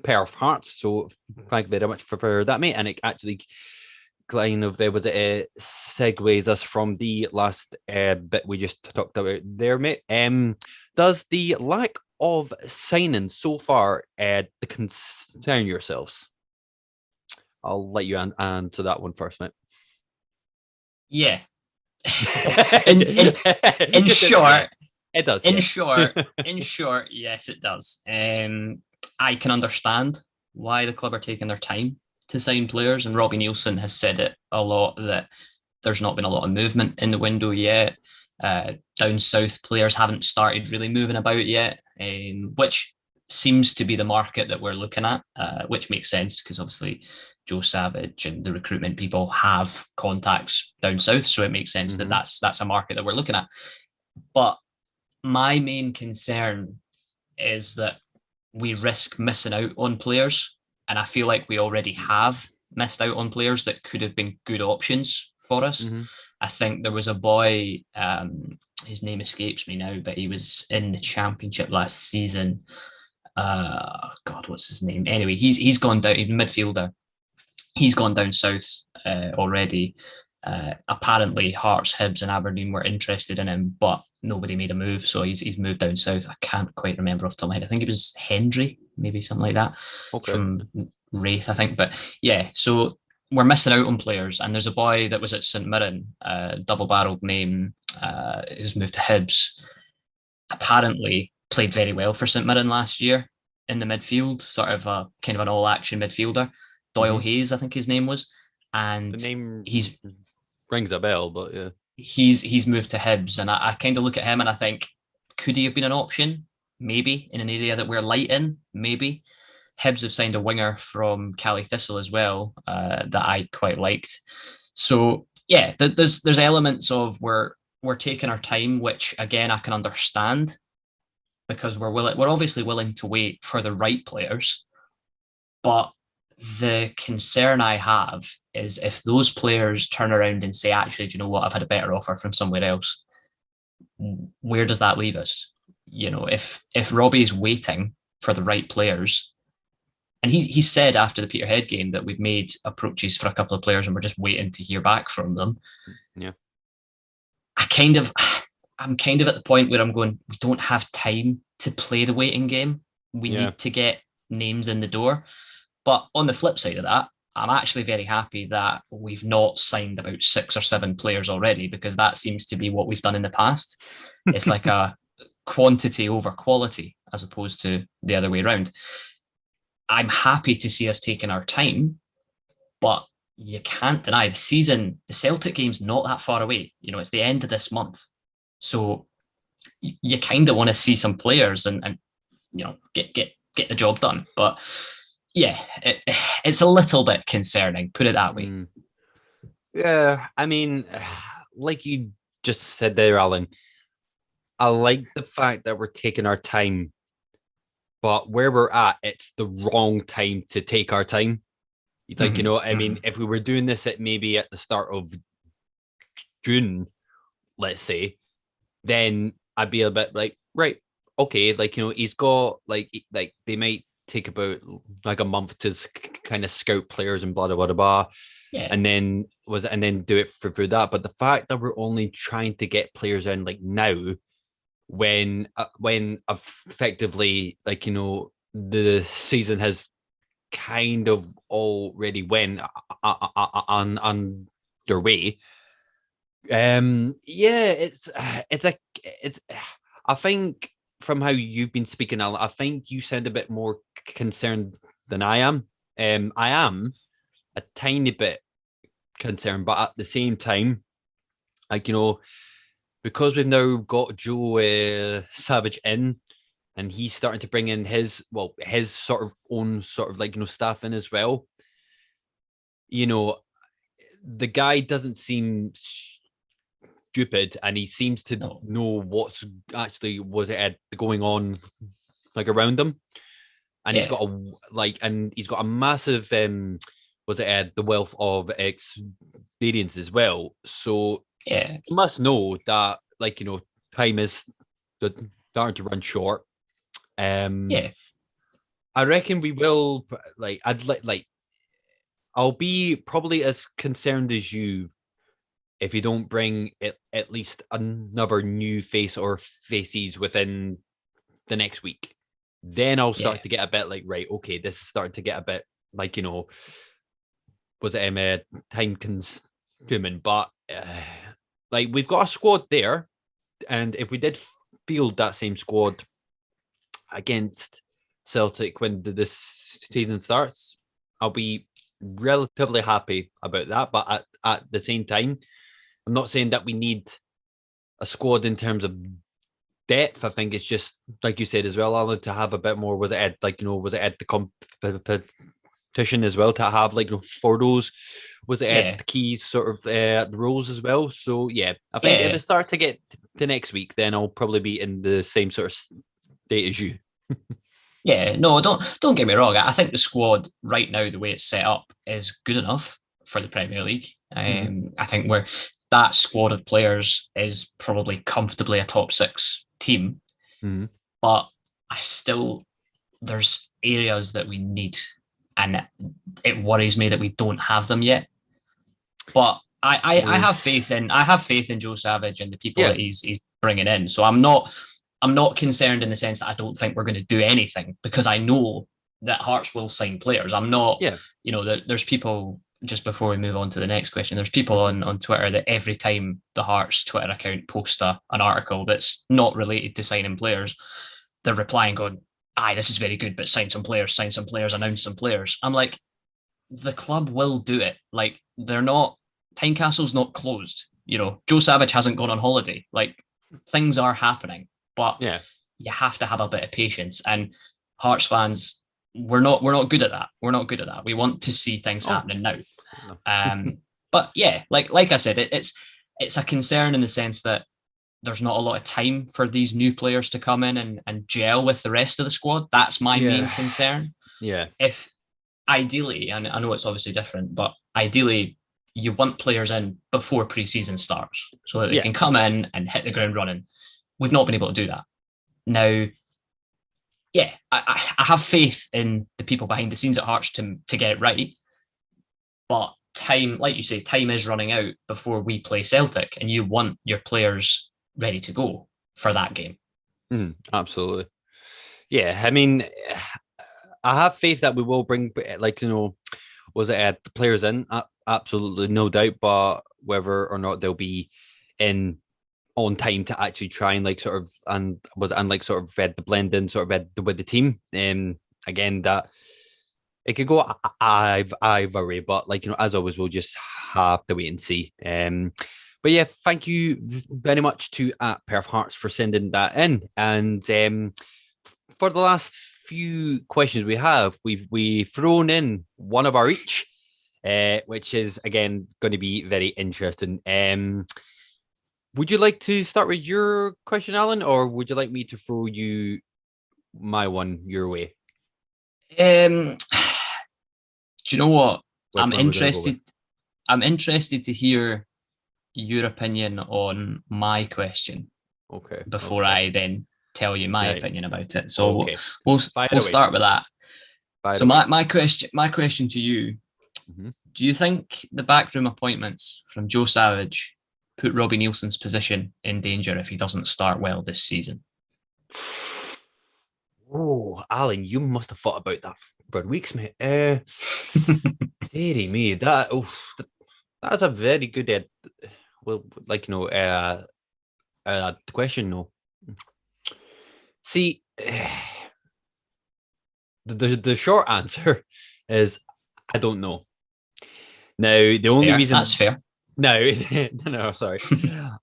Perth Hearts. So thank you very much for that, mate. And it actually kind of segues us from the last bit we just talked about there, mate. Does the lack of signing so far concern yourselves? I'll let you answer that one first, mate. Yeah. in short, it does. In short, yes, it does. I can understand why the club are taking their time to sign players, and Robbie Neilson has said it a lot that there's not been a lot of movement in the window yet. Down south, players haven't started really moving about yet, which seems to be the market that we're looking at, which makes sense because obviously Joe Savage and the recruitment people have contacts down south, so it makes sense that that's a market that we're looking at. But my main concern is that we risk missing out on players, and I feel like we already have missed out on players that could have been good options for us. Mm-hmm. I think there was a boy, his name escapes me now, but he was in the championship last season. God, what's his name? Anyway, he's gone down. He's a midfielder. He's gone down south already. Apparently, Hearts, Hibs, and Aberdeen were interested in him, but nobody made a move, so he's moved down south. I can't quite remember off the top of my head. I think it was Hendry, maybe something like that, Okay. from Wraith, I think. But yeah, so we're missing out on players, and there's a boy that was at St Mirren, double-barreled name, who's moved to Hibs. Apparently, played very well for St Mirren last year in the midfield, sort of a kind of an all-action midfielder. Doyle Hayes, I think his name was, and The name he's rings a bell, but yeah, he's moved to Hibs, and I kind of look at him and I think, could he have been an option? Maybe in an area that we're light in, maybe. Hibs have signed a winger from Cali Thistle as well that I quite liked. So yeah, there's elements of we're taking our time, which again I can understand because we're obviously willing to wait for the right players, but the concern I have is if those players turn around and say, actually, do you know what, I've had a better offer from somewhere else, where does that leave us? You know, if Robbie's waiting for the right players, and he said after the Peterhead game that we've made approaches for a couple of players and we're just waiting to hear back from them. Yeah. I'm kind of at the point where I'm going, we don't have time to play the waiting game. We need to get names in the door. But on the flip side of that, I'm actually very happy that we've not signed about 6 or 7 players already, because that seems to be what we've done in the past. It's like a quantity over quality as opposed to the other way around. I'm happy to see us taking our time, but you can't deny the Celtic game's not that far away. You know, it's the end of this month. So you kind of want to see some players and you know, get the job done. But yeah, it's a little bit concerning, put it that way. Yeah, I mean, like you just said there, Alan, I like the fact that we're taking our time, but where we're at, it's the wrong time to take our time. Like, you know, I mean, if we were doing this at maybe at the start of June, let's say, then I'd be a bit like, right, okay, like, you know, he's got like they might take about like a month to kind of scout players and blah blah blah blah, and then do it for that. But the fact that we're only trying to get players in like now, when effectively, like, you know, the season has kind of already went on underway. Yeah, it's I think from how you've been speaking, Alan, I think you sound a bit more concerned than I am. I am a tiny bit concerned, but at the same time, like, you know, because we've now got Joe Savage in, and he's starting to bring in his sort of own sort of, like, you know, staff in as well. You know, the guy doesn't seem stupid, and he seems to know what's actually going on like around them, and he's got a massive the wealth of experience as well. So you must know that, like, you know, time is starting to run short. I reckon we will, like, I'll be probably as concerned as you if you don't bring it, at least another new face or faces within the next week. Then I'll start to get a bit like, right, okay, this is starting to get a bit like, you know, was it time consuming? But like, we've got a squad there, and if we did field that same squad against Celtic when this season starts, I'll be relatively happy about that. But at the same time, I'm not saying that we need a squad in terms of depth. I think it's just, like you said as well, Alan, to have a bit more, was it at the competition as well, to have, like, you know, for those, was it at the key sort of the roles as well. So yeah, I think if it starts to get to next week, then I'll probably be in the same sort of state as you. Yeah, no, don't get me wrong. I think the squad right now, the way it's set up, is good enough for the Premier League. I think that squad of players is probably comfortably a top 6 team, Mhm. but I still there's areas that we need, and it worries me that we don't have them yet. But I have faith in Joe Savage and the people Yeah. that he's bringing in. So I'm not concerned in the sense that I don't think we're going to do anything, because I know that Hearts will sign players. I'm not, Yeah. there's people, just before we move on to the next question, there's people on Twitter that every time the Hearts Twitter account posts an article that's not related to signing players, they're replying going, aye, this is very good, but sign some players, announce some players. I'm like, the club will do it. Like, they're not, Tynecastle's not closed. Joe Savage hasn't gone on holiday. Like, things are happening, but Yeah. you have to have a bit of patience. And Hearts fans, we're not good at that. We're not good at that. We want to see things happening now. No. But yeah, like I said, it's a concern in the sense that there's not a lot of time for these new players to come in and gel with the rest of the squad. That's my main concern. Yeah. If ideally, and I know it's obviously different, but ideally you want players in before pre-season starts so that they can come in and hit the ground running. We've not been able to do that. Now, yeah, I have faith in the people behind the scenes at Hearts to get it right. But time, like you say, time is running out before we play Celtic, and you want your players ready to go for that game. Absolutely. Yeah, I mean, I have faith that we will bring, was it the players in? Absolutely, no doubt. But whether or not they'll be in on time to actually try and sort of the blend in sort of with the team. Again, that it could go either way, but as always, we'll just have to wait and see. But yeah, thank you very much to Perth Hearts for sending that in. And for the last few questions we've thrown in one of our each, which is again going to be very interesting. Would you like to start with your question, Alan, or would you like me to throw you my one your way? Do you know what? Which one we're gonna go with? I'm interested to hear your opinion on my question. Okay. Before I then tell you my opinion about it. So Okay. we'll start with that. So my question to you: Do you think the backroom appointments from Joe Savage put Robbie Neilson's position in danger if he doesn't start well this season? Oh, Alan, you must have thought about that for weeks, mate. Dearie me, that's a very good question. No, see, the short answer is I don't know. Now, the only reason that's fair. No, sorry.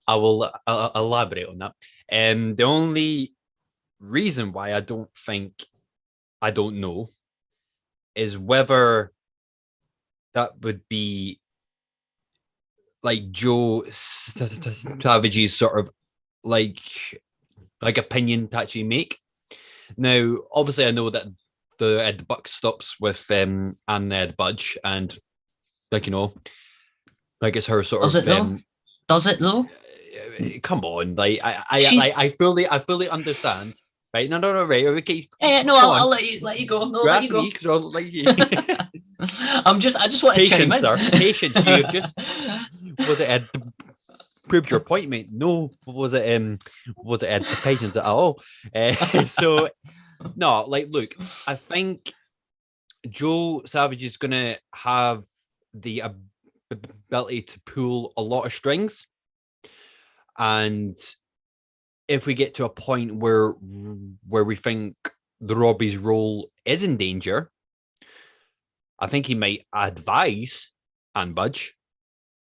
I'll elaborate on that. The only reason why I don't know is whether that would be like Joe Savage's sort of like opinion to actually make. Now, obviously, I know that the buck stops with Anne Budge, and it's her sort Does of. It though? Does it though? Come on, I fully understand. Right? No, right. Okay. No, I'll let you go. No, let you go. Because I'll let you. I just want to chime in. Sir. Patience. You just was it proved your point, mate. No, was it the patience at all? So no, look, I think Joe Savage is gonna have the ability to pull a lot of strings. And if we get to a point where we think the Robbie's role is in danger, I think he might advise and budge.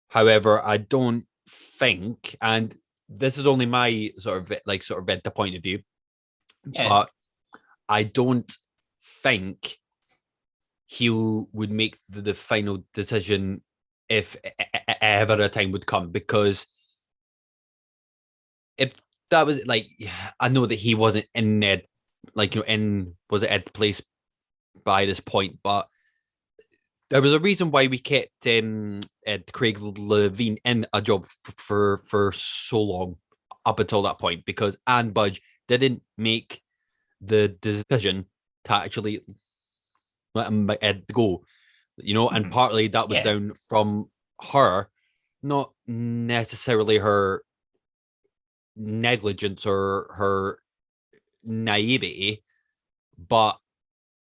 However, I don't think, and this is only my sort of the point of view, but I don't think he would make the final decision if ever a time would come, because if that was I know that he wasn't in was it Ed place by this point, but there was a reason why we kept Ed Craig Levine in a job for so long up until that point, because Anne Budge didn't make the decision to actually let him Ed go, and partly that was down from her, not necessarily her negligence or her naivety, but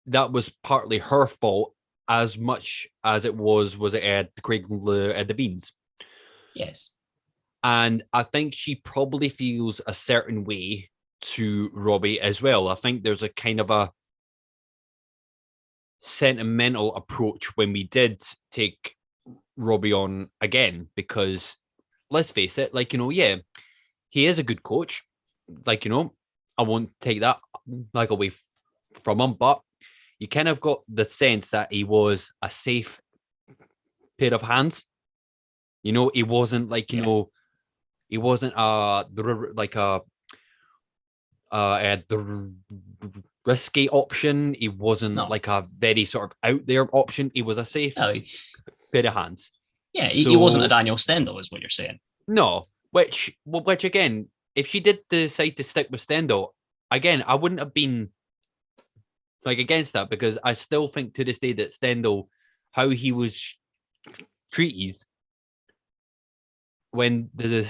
that was partly her fault as much as it was it Craig Levine's. Yes. And I think she probably feels a certain way to Robbie as well. I think there's a kind of a sentimental approach when we did take Robbie on again, because let's face it, he is a good coach. I won't take that away from him, but you kind of got the sense that he was a safe pair of hands. He wasn't he wasn't the risky option. He wasn't like a very sort of out there option. He was a safe pair of hands. Yeah, he wasn't a Daniel Stendhal, is what you're saying. No, which again, if she did decide to stick with Stendhal, again, I wouldn't have been against that, because I still think to this day that Stendhal, how he was treated when the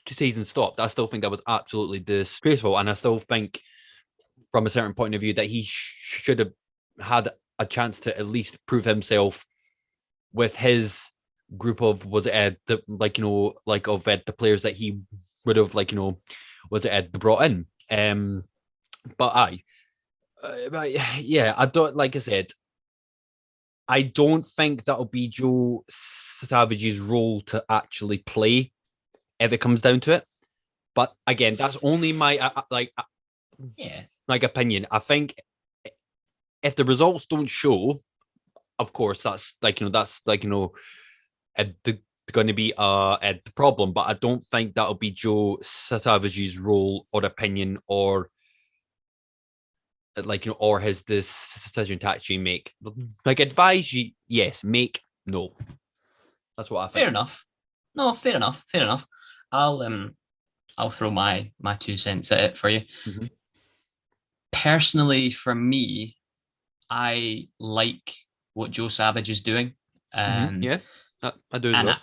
season stopped, I still think that was absolutely disgraceful, and I still think from a certain point of view that he should have had a chance to at least prove himself with his group of the players that he would have brought in. But I don't, like I said, I don't think that'll be Joe Savage's role to actually play if it comes down to it. But again, that's only my opinion. I think if the results don't show, of course, that's going to be the problem. But I don't think that'll be Joe Savage's role or opinion or or his decision to actually make. Advise you, yes. Make, no. That's what I think. Fair enough. No, fair enough. Fair enough. I'll throw my 2 cents at it for you. Mm-hmm. Personally, for me, I like what Joe Savage is doing. Yeah, I do as well.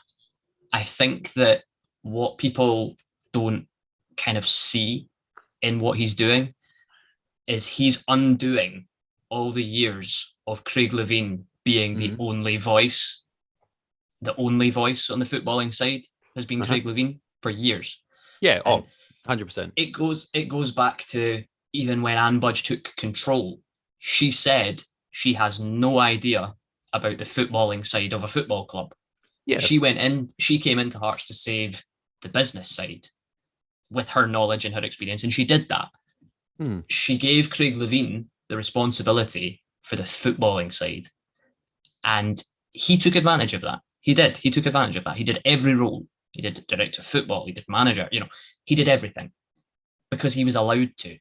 I think that what people don't kind of see in what he's doing is he's undoing all the years of Craig Levine being the only voice. The only voice on the footballing side has been Craig Levine for years. Yeah, 100%. It goes back to even when Anne Budge took control. She said she has no idea about the footballing side of a football club. Yeah. She came into Hearts to save the business side with her knowledge and her experience, and she did that. She gave Craig Levine the responsibility for the footballing side, and he took advantage of that. He took advantage of that. He did every role. He did director of football. He did manager. He did everything because he was allowed to.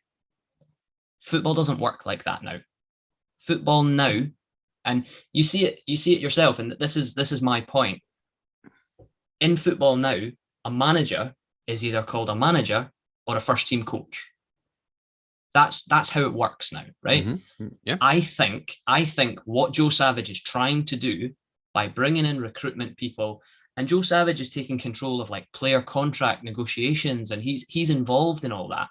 Football doesn't work like that now. Football now, and you see it yourself, and this is my point. In football now, a manager is either called a manager or a first team coach. That's how it works now, right? Mm-hmm. Yeah. I think what Joe Savage is trying to do by bringing in recruitment people, and Joe Savage is taking control of player contract negotiations, and he's involved in all that.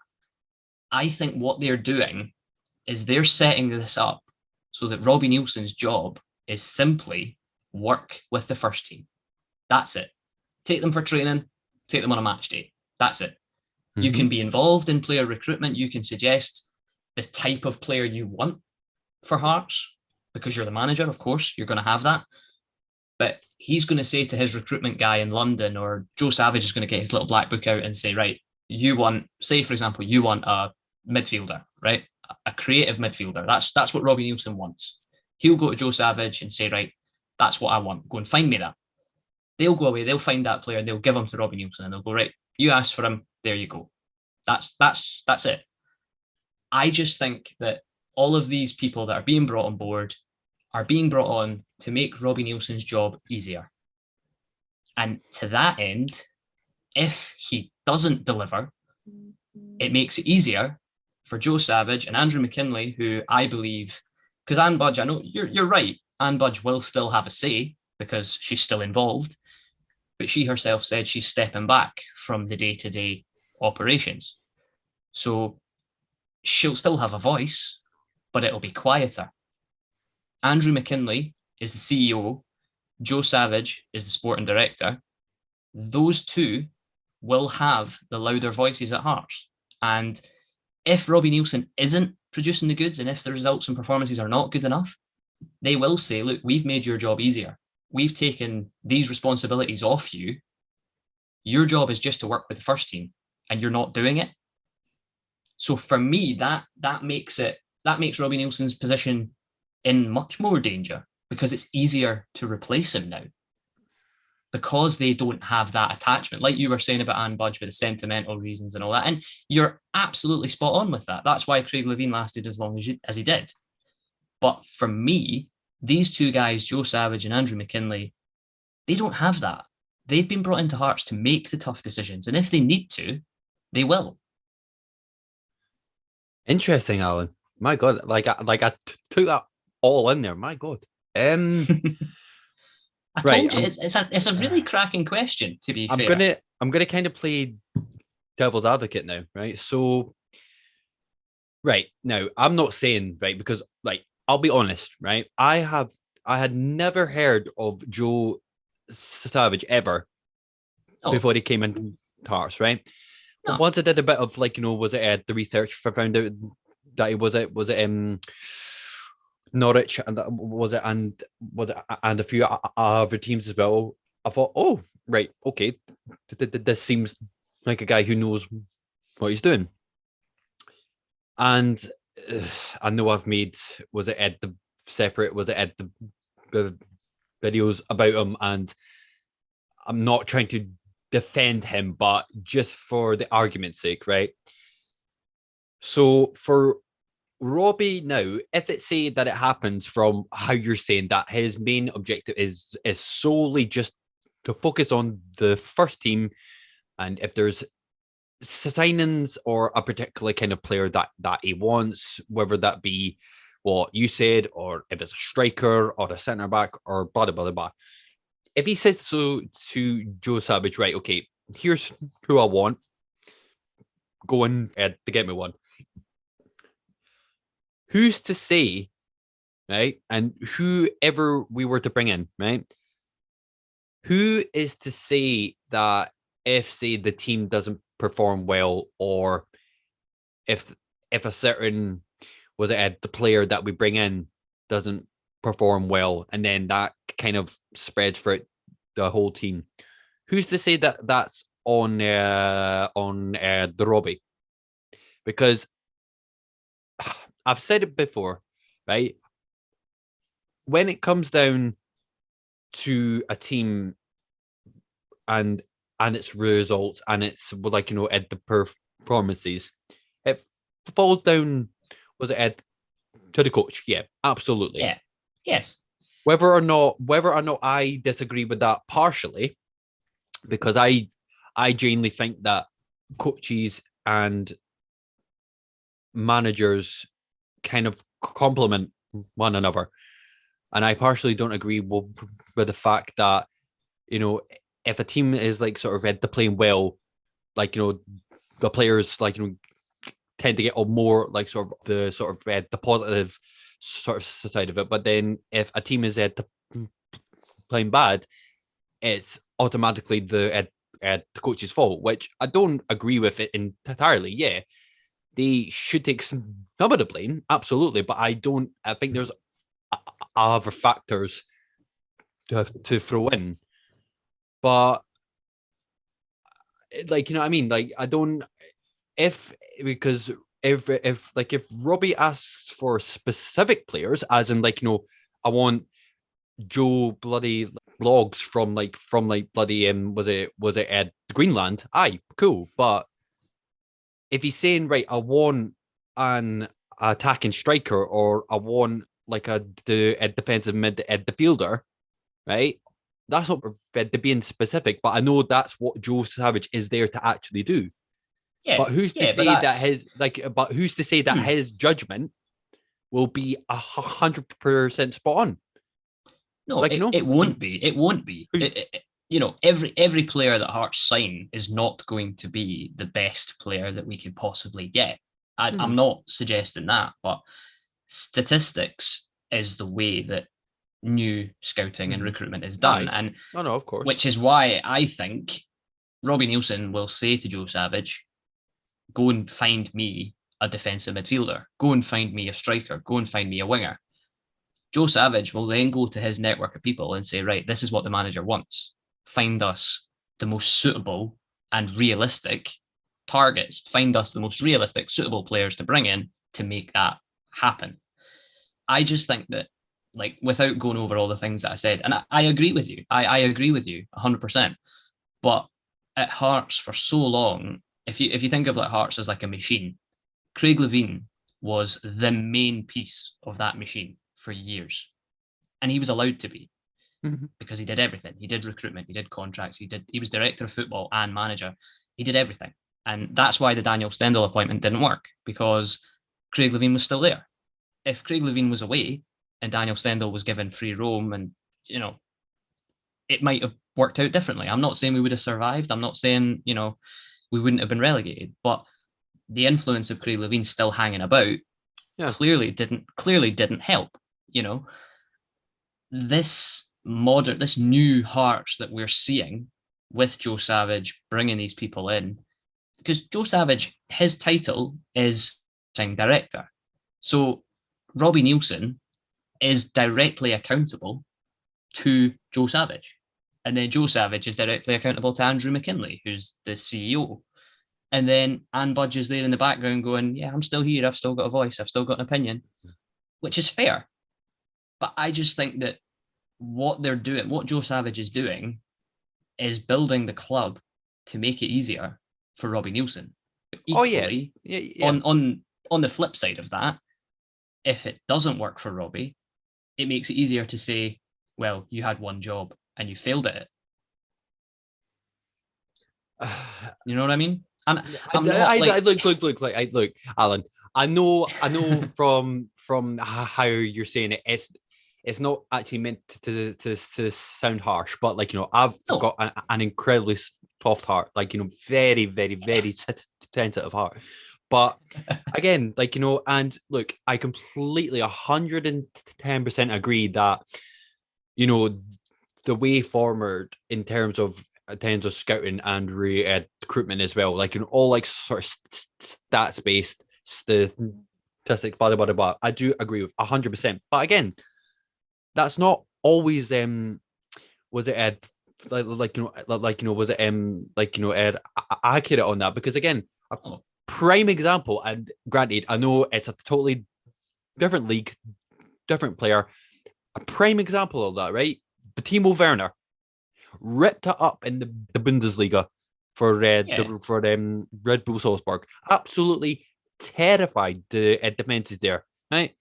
I think what they're doing is they're setting this up so that Robbie Neilson's job is simply work with the first team. That's it. Take them for training, take them on a match day. That's it. Mm-hmm. You can be involved in player recruitment. You can suggest the type of player you want for Hearts because you're the manager, of course, you're going to have that. But he's going to say to his recruitment guy in London, or Joe Savage is going to get his little black book out and say, right, you want, say, for example, you want a midfielder, right? A creative midfielder. That's what Robbie Neilson wants. He'll go to Joe Savage and say, right, that's what I want. Go and find me that. They'll go away, they'll find that player, and they'll give him to Robbie Neilson, and they'll go, right, you asked for him, there you go. That's it. I just think that all of these people that are being brought on board are being brought on to make Robbie Neilson's job easier. And to that end, if he doesn't deliver, it makes it easier for Joe Savage and Andrew McKinley, who I believe, because Anne Budge, I know you're right, Anne Budge will still have a say because she's still involved, but she herself said she's stepping back from the day-to-day operations. So she'll still have a voice, but it'll be quieter. Andrew McKinley is the CEO, Joe Savage is the sporting director. Those two will have the louder voices at Hearts. And if Robbie Neilson isn't producing the goods and if the results and performances are not good enough, they will say, look, we've made your job easier. We've taken these responsibilities off you. Your job is just to work with the first team and you're not doing it. So for me, that makes Robbie Neilson's position in much more danger because it's easier to replace him now. Because they don't have that attachment, like you were saying about Anne Budge with the sentimental reasons and all that. And you're absolutely spot on with that. That's why Craig Levein lasted as long as he did. But for me, these two guys, Joe Savage and Andrew McKinley, they don't have that. They've been brought into Hearts to make the tough decisions. And if they need to, they will. Interesting, Alan. My God, I took that all in there. My God. I told you it's a really cracking question, to be fair. I'm gonna kind of play devil's advocate now, right? So right now, I'm not saying right because I'll be honest, right? I had never heard of Joe Savage ever before he came in Hearts, right? No. But once I did a bit of was it the research, I found out that he was it Norwich and a few other teams as well. I thought, oh, right, okay, this seems like a guy who knows what he's doing. And I know I've made the videos about him, and I'm not trying to defend him, but just for the argument's sake, right? So for Robbie now, if it say that it happens from how you're saying that his main objective is solely just to focus on the first team, and if there's signings or a particular kind of player that he wants, whether that be what you said, or if it's a striker or a centre back or blah blah blah blah. If he says so to Joe Savage, right? Okay, here's who I want. Go in to get me one. Who's to say, right? And whoever we were to bring in, right? Who is to say that if, say, the team doesn't perform well, or if a certain the player that we bring in doesn't perform well, and then that kind of spreads for the whole team, who's to say that that's on the Robbie? Because I've said it before, right? When it comes down to a team and its results and it's at the performances, it falls down. Was it to the coach? Yeah, absolutely. Yeah. Yes. Whether or not I disagree with that partially, because I genuinely think that coaches and managers kind of complement one another, and I partially don't agree with the fact that if a team is playing well, the players tend to get more the positive sort of side of it. But then if a team is playing bad, it's automatically the coach's fault, which I don't agree with it entirely. Yeah, they should take some of the blame, absolutely, but I think there's other factors to throw in. But what I mean? I don't because if Robbie asks for specific players, as in I want Joe bloody logs from bloody was it Greenland? Aye, cool. But if he's saying, right, I want an attacking striker, or I want like a defensive midfielder, right? That's not to being specific, but I know that's what Joe Savage is there to actually do. Yeah, But who's to yeah, but say that that's his But who's to say that his judgment will be 100% spot on? no, Like, it won't be. It won't be. You know, every player that Hearts sign is not going to be the best player that we could possibly get. I'm not suggesting that, but statistics is the way that new scouting and recruitment is done. Aye. And no, of course. which is why I think Robbie Neilson will say to Joe Savage, go and find me a defensive midfielder, go and find me a striker, go and find me a winger. Joe Savage will then go to his network of people and say, right, this is what the manager wants. Find us the most suitable and realistic targets. Find us the most realistic, suitable players to bring in to make that happen. I just think that, like, without going over all the things that I said, and I agree with you. I agree with you 100%. But at Hearts for so long, if you think of like Hearts as like a machine, Craig Levein was the main piece of that machine for years. And he was allowed to be because he did everything. He did recruitment, he did contracts, he was director of football and manager. He did everything. And that's why the Daniel Stendhal appointment didn't work, because Craig Levein was still there. If Craig Levein was away and Daniel Stendhal was given free roam, and, you know, it might have worked out differently. I'm not saying we would have survived. I'm not saying, you know, we wouldn't have been relegated, but the influence of Craig Levein still hanging about clearly didn't help. You know, this new Hearts that we're seeing with Joe Savage bringing these people in, because Joe Savage, his title is director. So Robbie Neilson is directly accountable to Joe Savage. And then Joe Savage is directly accountable to Andrew McKinley, who's the CEO. And then Anne Budge is there in the background going, yeah, I'm still here. I've still got a voice. I've still got an opinion, which is fair. But I just think that what they're doing, what Joe Savage is doing, is building the club to make it easier for Robbie Neilson. Equally, on the flip side of that, if it doesn't work for Robbie, it makes it easier to say, well, you had one job and you failed at it. You know what I mean? Look, Alan. I know from how you're saying it. It's not actually meant to sound harsh, but like, you know, I've got an incredibly soft heart, like, you know, very, very, very sensitive heart. But again, like, you know, and look, I completely 110% agree that, you know, the way forward in terms of scouting and recruitment as well, like, you know, all like sort of stats based statistics, blah blah blah blah. I do agree with 100%. But again, that's not always was it accurate on that, because again, a prime example, and granted, I know it's a totally different league, different player. A prime example of that, right? Timo Werner ripped it up in the Bundesliga for Red Bull Salzburg. Absolutely terrified the defenses there, right?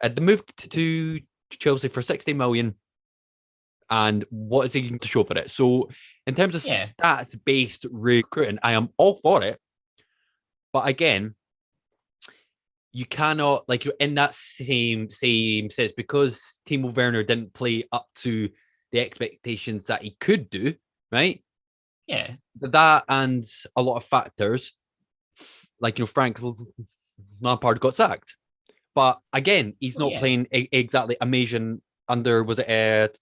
The move to Chelsea for 60 million, and what is he going to show for it? So, in terms of stats-based recruiting, I am all for it. But again, you cannot, like, in that same sense, because Timo Werner didn't play up to the expectations that he could do, right? Yeah. That and a lot of factors, like, you know, Frank Lampard got sacked. But again, he's not playing exactly amazing under, was it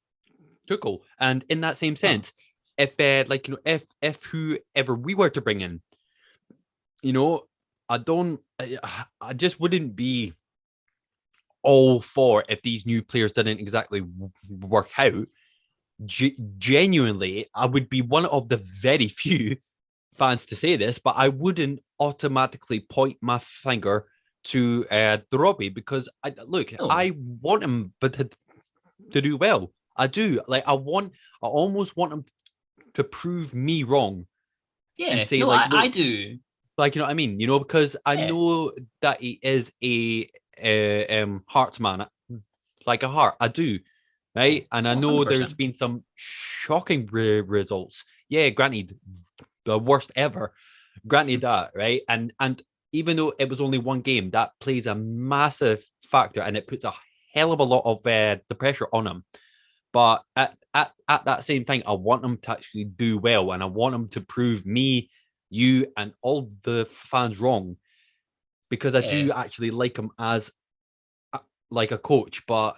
Tuchel? And in that same sense, if like, you know, if whoever we were to bring in, you know, I just wouldn't be all for if these new players didn't exactly work out. Genuinely, I would be one of the very few fans to say this, but I wouldn't automatically point my finger to the Robbie, because I want him to do well. I do. Like, I almost want him to prove me wrong. Yeah, and say, no, like, I do. Like, you know what I mean? You know, because I Yeah, know that he is a Hearts man, like a heart. I do, right? And I oh, know there's 100%. been some shocking results. Yeah, granted, the worst ever. Granted that, right? And even though it was only one game, that plays a massive factor, and it puts a hell of a lot of the pressure on him. But at that same thing, I want him to actually do well, and I want him to prove me, you, and all the fans wrong, because I Yeah, do actually like him as like a coach. But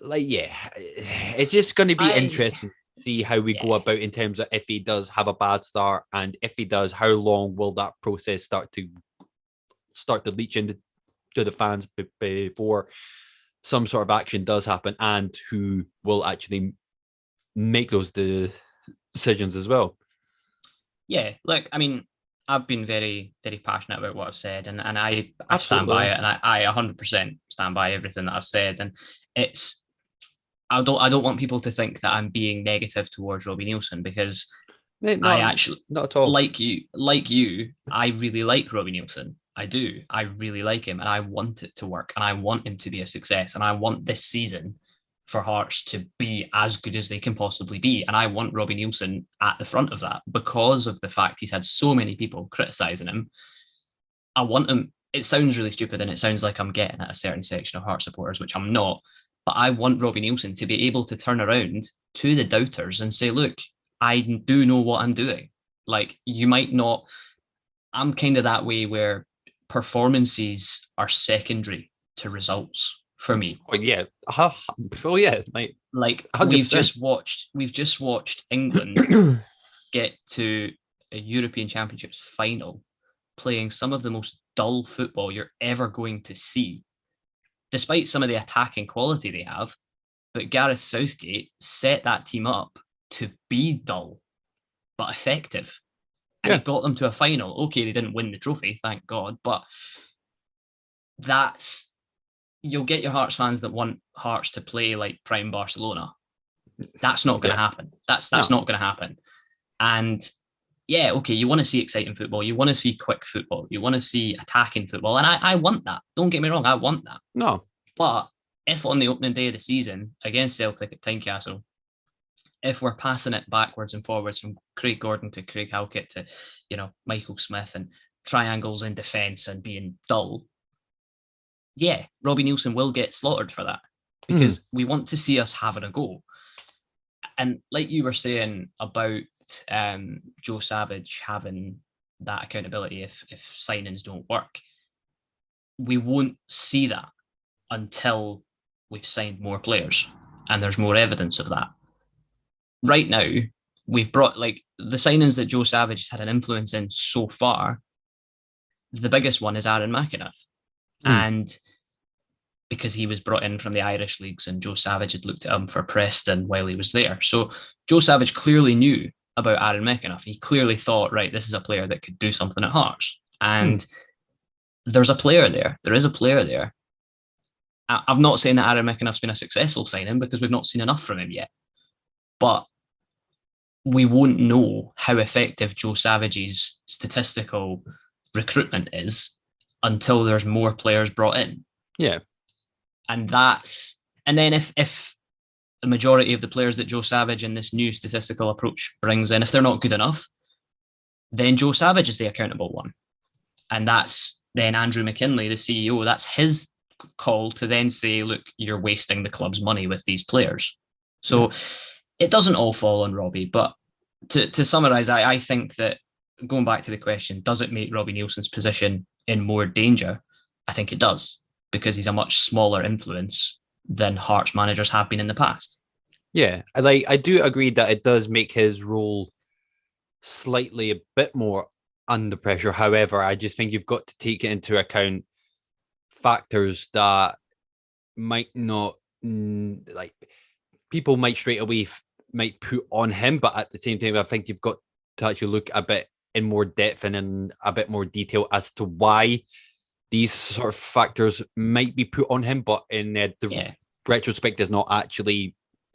like, yeah, it's just going to be I interesting to see how we go yeah. about in terms of if he does have a bad start, and if he does, how long will that process start to leach into to the fans before some sort of action does happen, and who will actually make those decisions as well. Yeah, look, I mean, I've been very, very passionate about what I've said, and I stand by Absolutely. it, and I 100% stand by everything that I've said. And it's I don't want people to think that I'm being negative towards Robbie Neilson, because Mate, I not actually not at all. like you, I really like Robbie Neilson. I do. I really like him, and I want it to work, and I want him to be a success, and I want this season for Hearts to be as good as they can possibly be. And I want Robbie Neilson at the front of that because of the fact he's had so many people criticizing him. I want him. It sounds really stupid, and it sounds like I'm getting at a certain section of Hearts supporters, which I'm not. But I want Robbie Neilson to be able to turn around to the doubters and say, look, I do know what I'm doing. Like, you might not, I'm kind of that way where performances are secondary to results for me. Oh yeah, oh yeah, mate, Like, 100%. we've just watched England get to a European Championships final playing some of the most dull football you're ever going to see, despite some of the attacking quality they have. But Gareth Southgate set that team up to be dull but effective, and Yeah, it got them to a final. Okay, they didn't win the trophy, thank God, but that's you'll get your Hearts fans that want Hearts to play like prime Barcelona. That's not going to yeah, happen. That's no, not going to happen. And yeah, okay, you want to see exciting football, you want to see quick football, you want to see attacking football, and I want that. Don't get me wrong, I want that. no. But if on the opening day of the season against Celtic at Tynecastle, if we're passing it backwards and forwards from Craig Gordon to Craig Halkett to, Michael Smith, and triangles in defence and being dull, yeah, Robbie Neilson will get slaughtered for that, Mm, because we want to see us having a go. And like you were saying about Joe Savage having that accountability if signings don't work, we won't see that until we've signed more players and there's more evidence of that. Right now, we've brought, like, the signings that Joe Savage has had an influence in so far. The biggest one is Aaron McAnuff. mm, And because he was brought in from the Irish leagues and Joe Savage had looked at him for Preston while he was there. So Joe Savage clearly knew about Aaron McAnuff. He clearly thought, right, this is a player that could do something at Hearts. mm. And there's a player there. There is a player there. I'm not saying that Aaron McAnuff's been a successful signing, because we've not seen enough from him yet. But we won't know how effective Joe Savage's statistical recruitment is until there's more players brought in. Yeah, And then if the majority of the players that Joe Savage in this new statistical approach brings in, if they're not good enough, then Joe Savage is the accountable one. And that's then Andrew McKinley, the CEO, that's his call to then say, look, you're wasting the club's money with these players. yeah, So it doesn't all fall on Robbie. But to summarize, I think that, going back to the question, does it make Robbie Neilson's position in more danger? I think it does, because he's a much smaller influence than Hearts managers have been in the past. yeah. I do agree that it does make his role slightly a bit more under pressure. However, I just think you've got to take it into account factors that might not like people might straight away might put on him, but at the same time, I think you've got to actually look a bit in more depth and in a bit more detail as to why these sort of factors might be put on him, but in the Yeah. retrospect, is not actually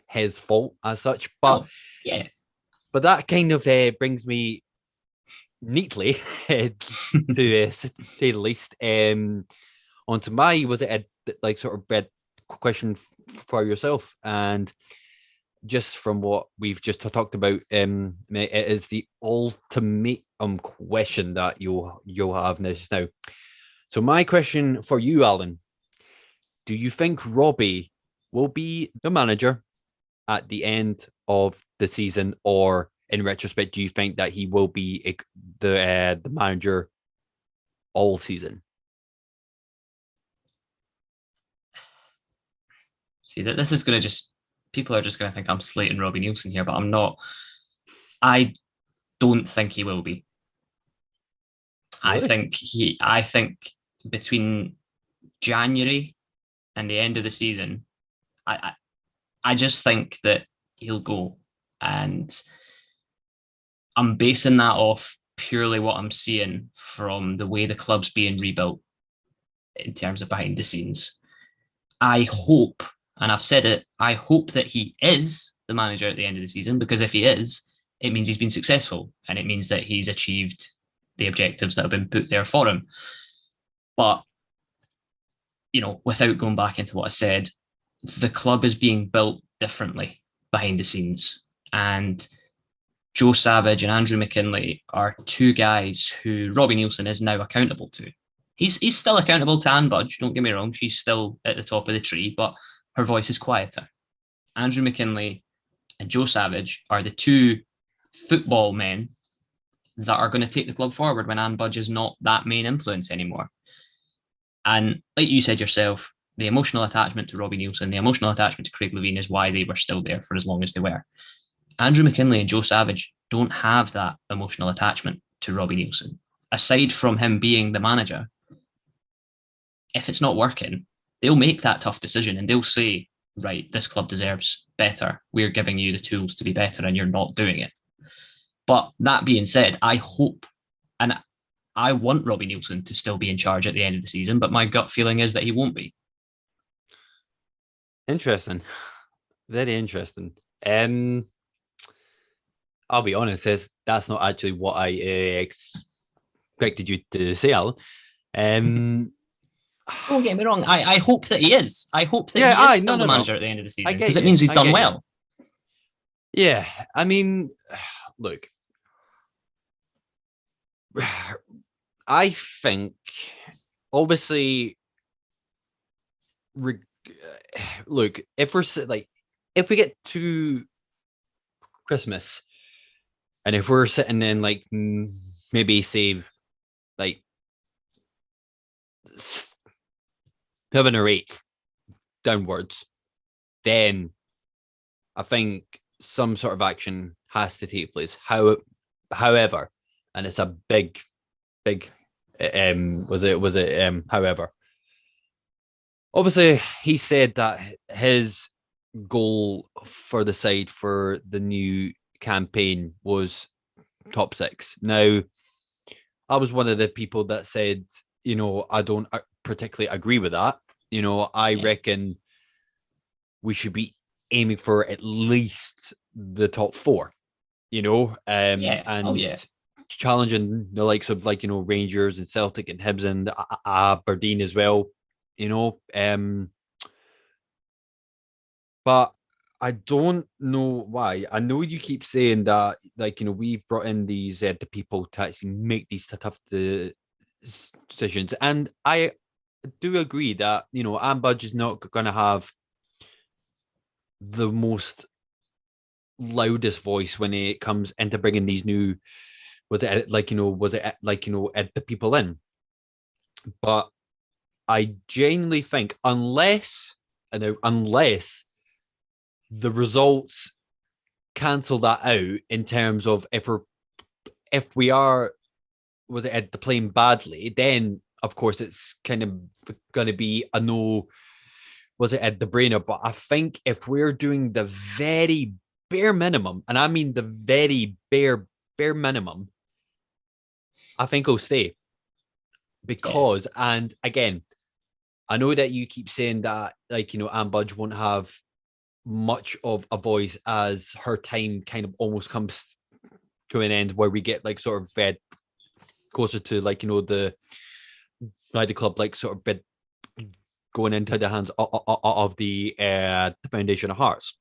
his fault as such. But No. Yeah. that kind of brings me neatly, to say the least, onto my was it a like sort of bed question for yourself, and just from what we've just talked about, it is the ultimatum question that you'll have now. So my question for you, Alan, do you think Robbie will be the manager at the end of the season, or in retrospect, do you think that he will be the manager all season? See, that this is going to just, people are just going to think I'm slating Robbie Neilson here, but I'm not. I don't think he will be. Really? I think between January and the end of the season, I just think that he'll go. And I'm basing that off purely what I'm seeing from the way the club's being rebuilt in terms of behind the scenes. I hope, and I've said it, I hope that he is the manager at the end of the season, because if he is, it means he's been successful and it means that he's achieved the objectives that have been put there for him. But, without going back into what I said, the club is being built differently behind the scenes. And Joe Savage and Andrew McKinley are two guys who Robbie Neilson is now accountable to. He's still accountable to Anne Budge, don't get me wrong. She's still at the top of the tree, but her voice is quieter. Andrew McKinley and Joe Savage are the two football men that are going to take the club forward when Anne Budge is not that main influence anymore. And like you said yourself, the emotional attachment to Robbie Neilson, the emotional attachment to Craig Levein is why they were still there for as long as they were. Andrew McKinley and Joe Savage don't have that emotional attachment to Robbie Neilson. Aside from him being the manager, if it's not working, they'll make that tough decision and they'll say, right, this club deserves better. We're giving you the tools to be better and you're not doing it. But that being said, I hope, and I want Robbie Neilson to still be in charge at the end of the season, but my gut feeling is that he won't be. Interesting. Very interesting. I'll be honest, that's not actually what I expected you to say, Alan. Don't get me wrong. I hope that he is. I hope that he is still the manager at the end of the season, because it means he's done well. Yeah, I mean, look, I think obviously, look, if we get to Christmas, and if we're sitting in like maybe save like 7 or 8 downwards, then I think some sort of action has to take place. However, and it's a big however, obviously he said that his goal for the side for the new campaign was top 6. Now, I was one of the people that said, I don't particularly agree with that. I reckon we should be aiming for at least the top 4, and challenging the likes of Rangers and Celtic and Hibs and Aberdeen as well, but I don't know why. I know you keep saying that, we've brought in these the people to actually make these tough decisions, and I do agree that Anne Budge is not going to have the most loudest voice when it comes into bringing these new, the people in. But I genuinely think unless the results cancel that out in terms of if we are playing badly, then of course it's kind of going to be a no the brainer. But I think if we're doing the very bare minimum, and I mean the very bare minimum, I think I'll stay. Because, and again, I know that you keep saying that Anne Budge won't have much of a voice as her time kind of almost comes to an end where we get like sort of closer to like the club like sort of bit going into the hands of the foundation of Hearts.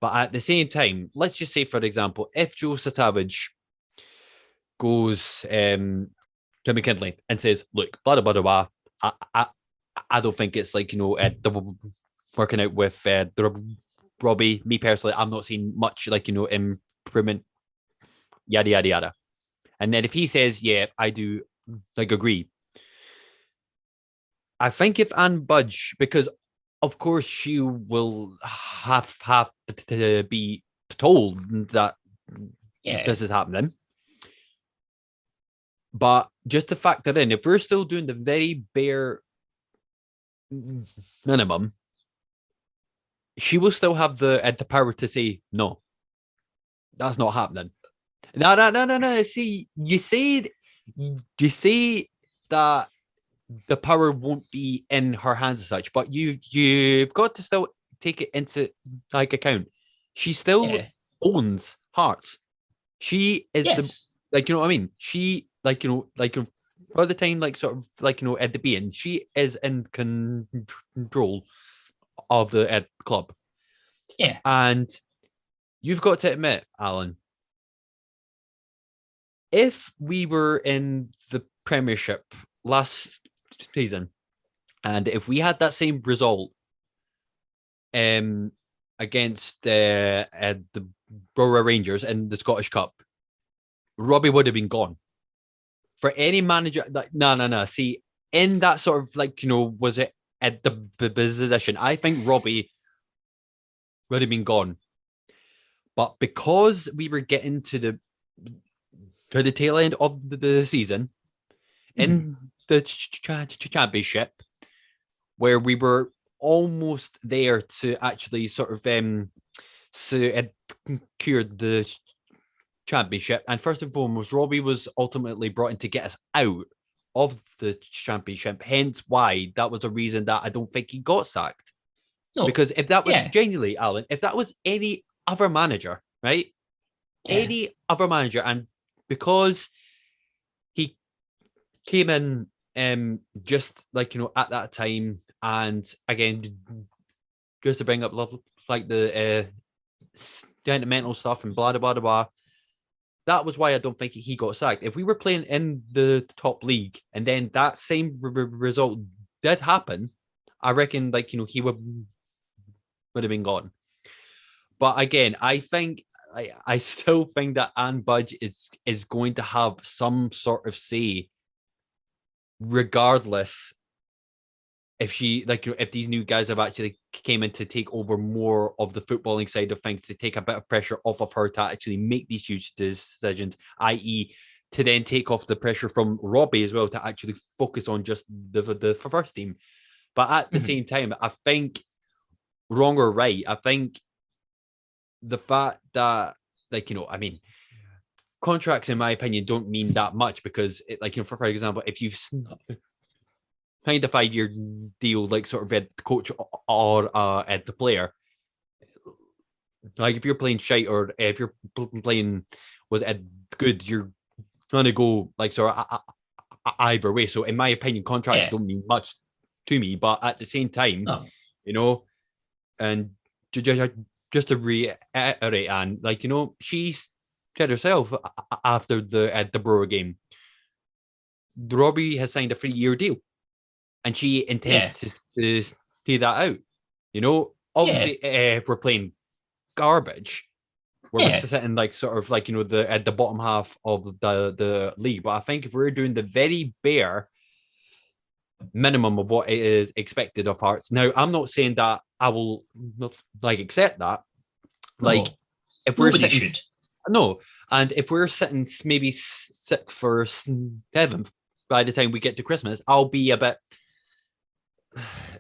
But at the same time, let's just say, for example, if Joe Savage goes to McKinley and says, "Look, blah blah blah blah, I don't think it's like the working out with the Robbie. Me personally, I'm not seeing much like improvement. Yada yada yada." And then if he says, "Yeah, I do like agree," I think if Anne budge, because of course she will have to be told that this is happening. But just to factor in, if we're still doing the very bare minimum, she will still have the power to say, no, that's not happening. No. See, you say that the power won't be in her hands as such, but you've got to still take it into like account. She still owns Hearts. She is the like what I mean. She for the time like sort of like at the beginning, she is in control of the club. Yeah, and you've got to admit, Alan, if we were in the Premiership last season, and if we had that same result against the Borough Rangers in the Scottish Cup, Robbie would have been gone. For any manager, no. See, in that sort of like was it at the position? I think Robbie would have been gone. But because we were getting to the tail end of the season in the championship, where we were almost there to actually sort of secure the championship. And first and foremost, Robbie was ultimately brought in to get us out of the championship. Hence why that was a reason that I don't think he got sacked. No. Because if that was genuinely, Alan, if that was any other manager, right? Yeah. Any other manager, and because he came in just like at that time, and again just to bring up like the sentimental stuff and blah blah blah blah, that was why I don't think he got sacked. If we were playing in the top league and then that same result did happen, I reckon like he would have been gone. But again, I think I still think that Anne Budge is going to have some sort of say, regardless if she if these new guys have actually came in to take over more of the footballing side of things, to take a bit of pressure off of her to actually make these huge decisions, i.e. to then take off the pressure from Robbie as well to actually focus on just the first team. But at the same time, I think, wrong or right, I think the fact that I mean, contracts in my opinion don't mean that much, because for example, if you've signed a 5-year deal, like sort of at the coach or at the player, like if you're playing shite or if you're playing was it good, you're gonna go like sort of either way. So in my opinion, contracts don't mean much to me, but at the same time, and just to reiterate, and she said herself after the Borough game, Robbie has signed a 3-year deal, and she intends to see that out. Obviously, if we're playing garbage, where we're sitting like sort of like at the bottom half of the league, but I think if we're doing the very bare minimum of what is expected of Hearts, now I'm not saying that I will not accept that. If we're sitting, and if we're sitting maybe 6th or 7th by the time we get to Christmas, I'll be a bit.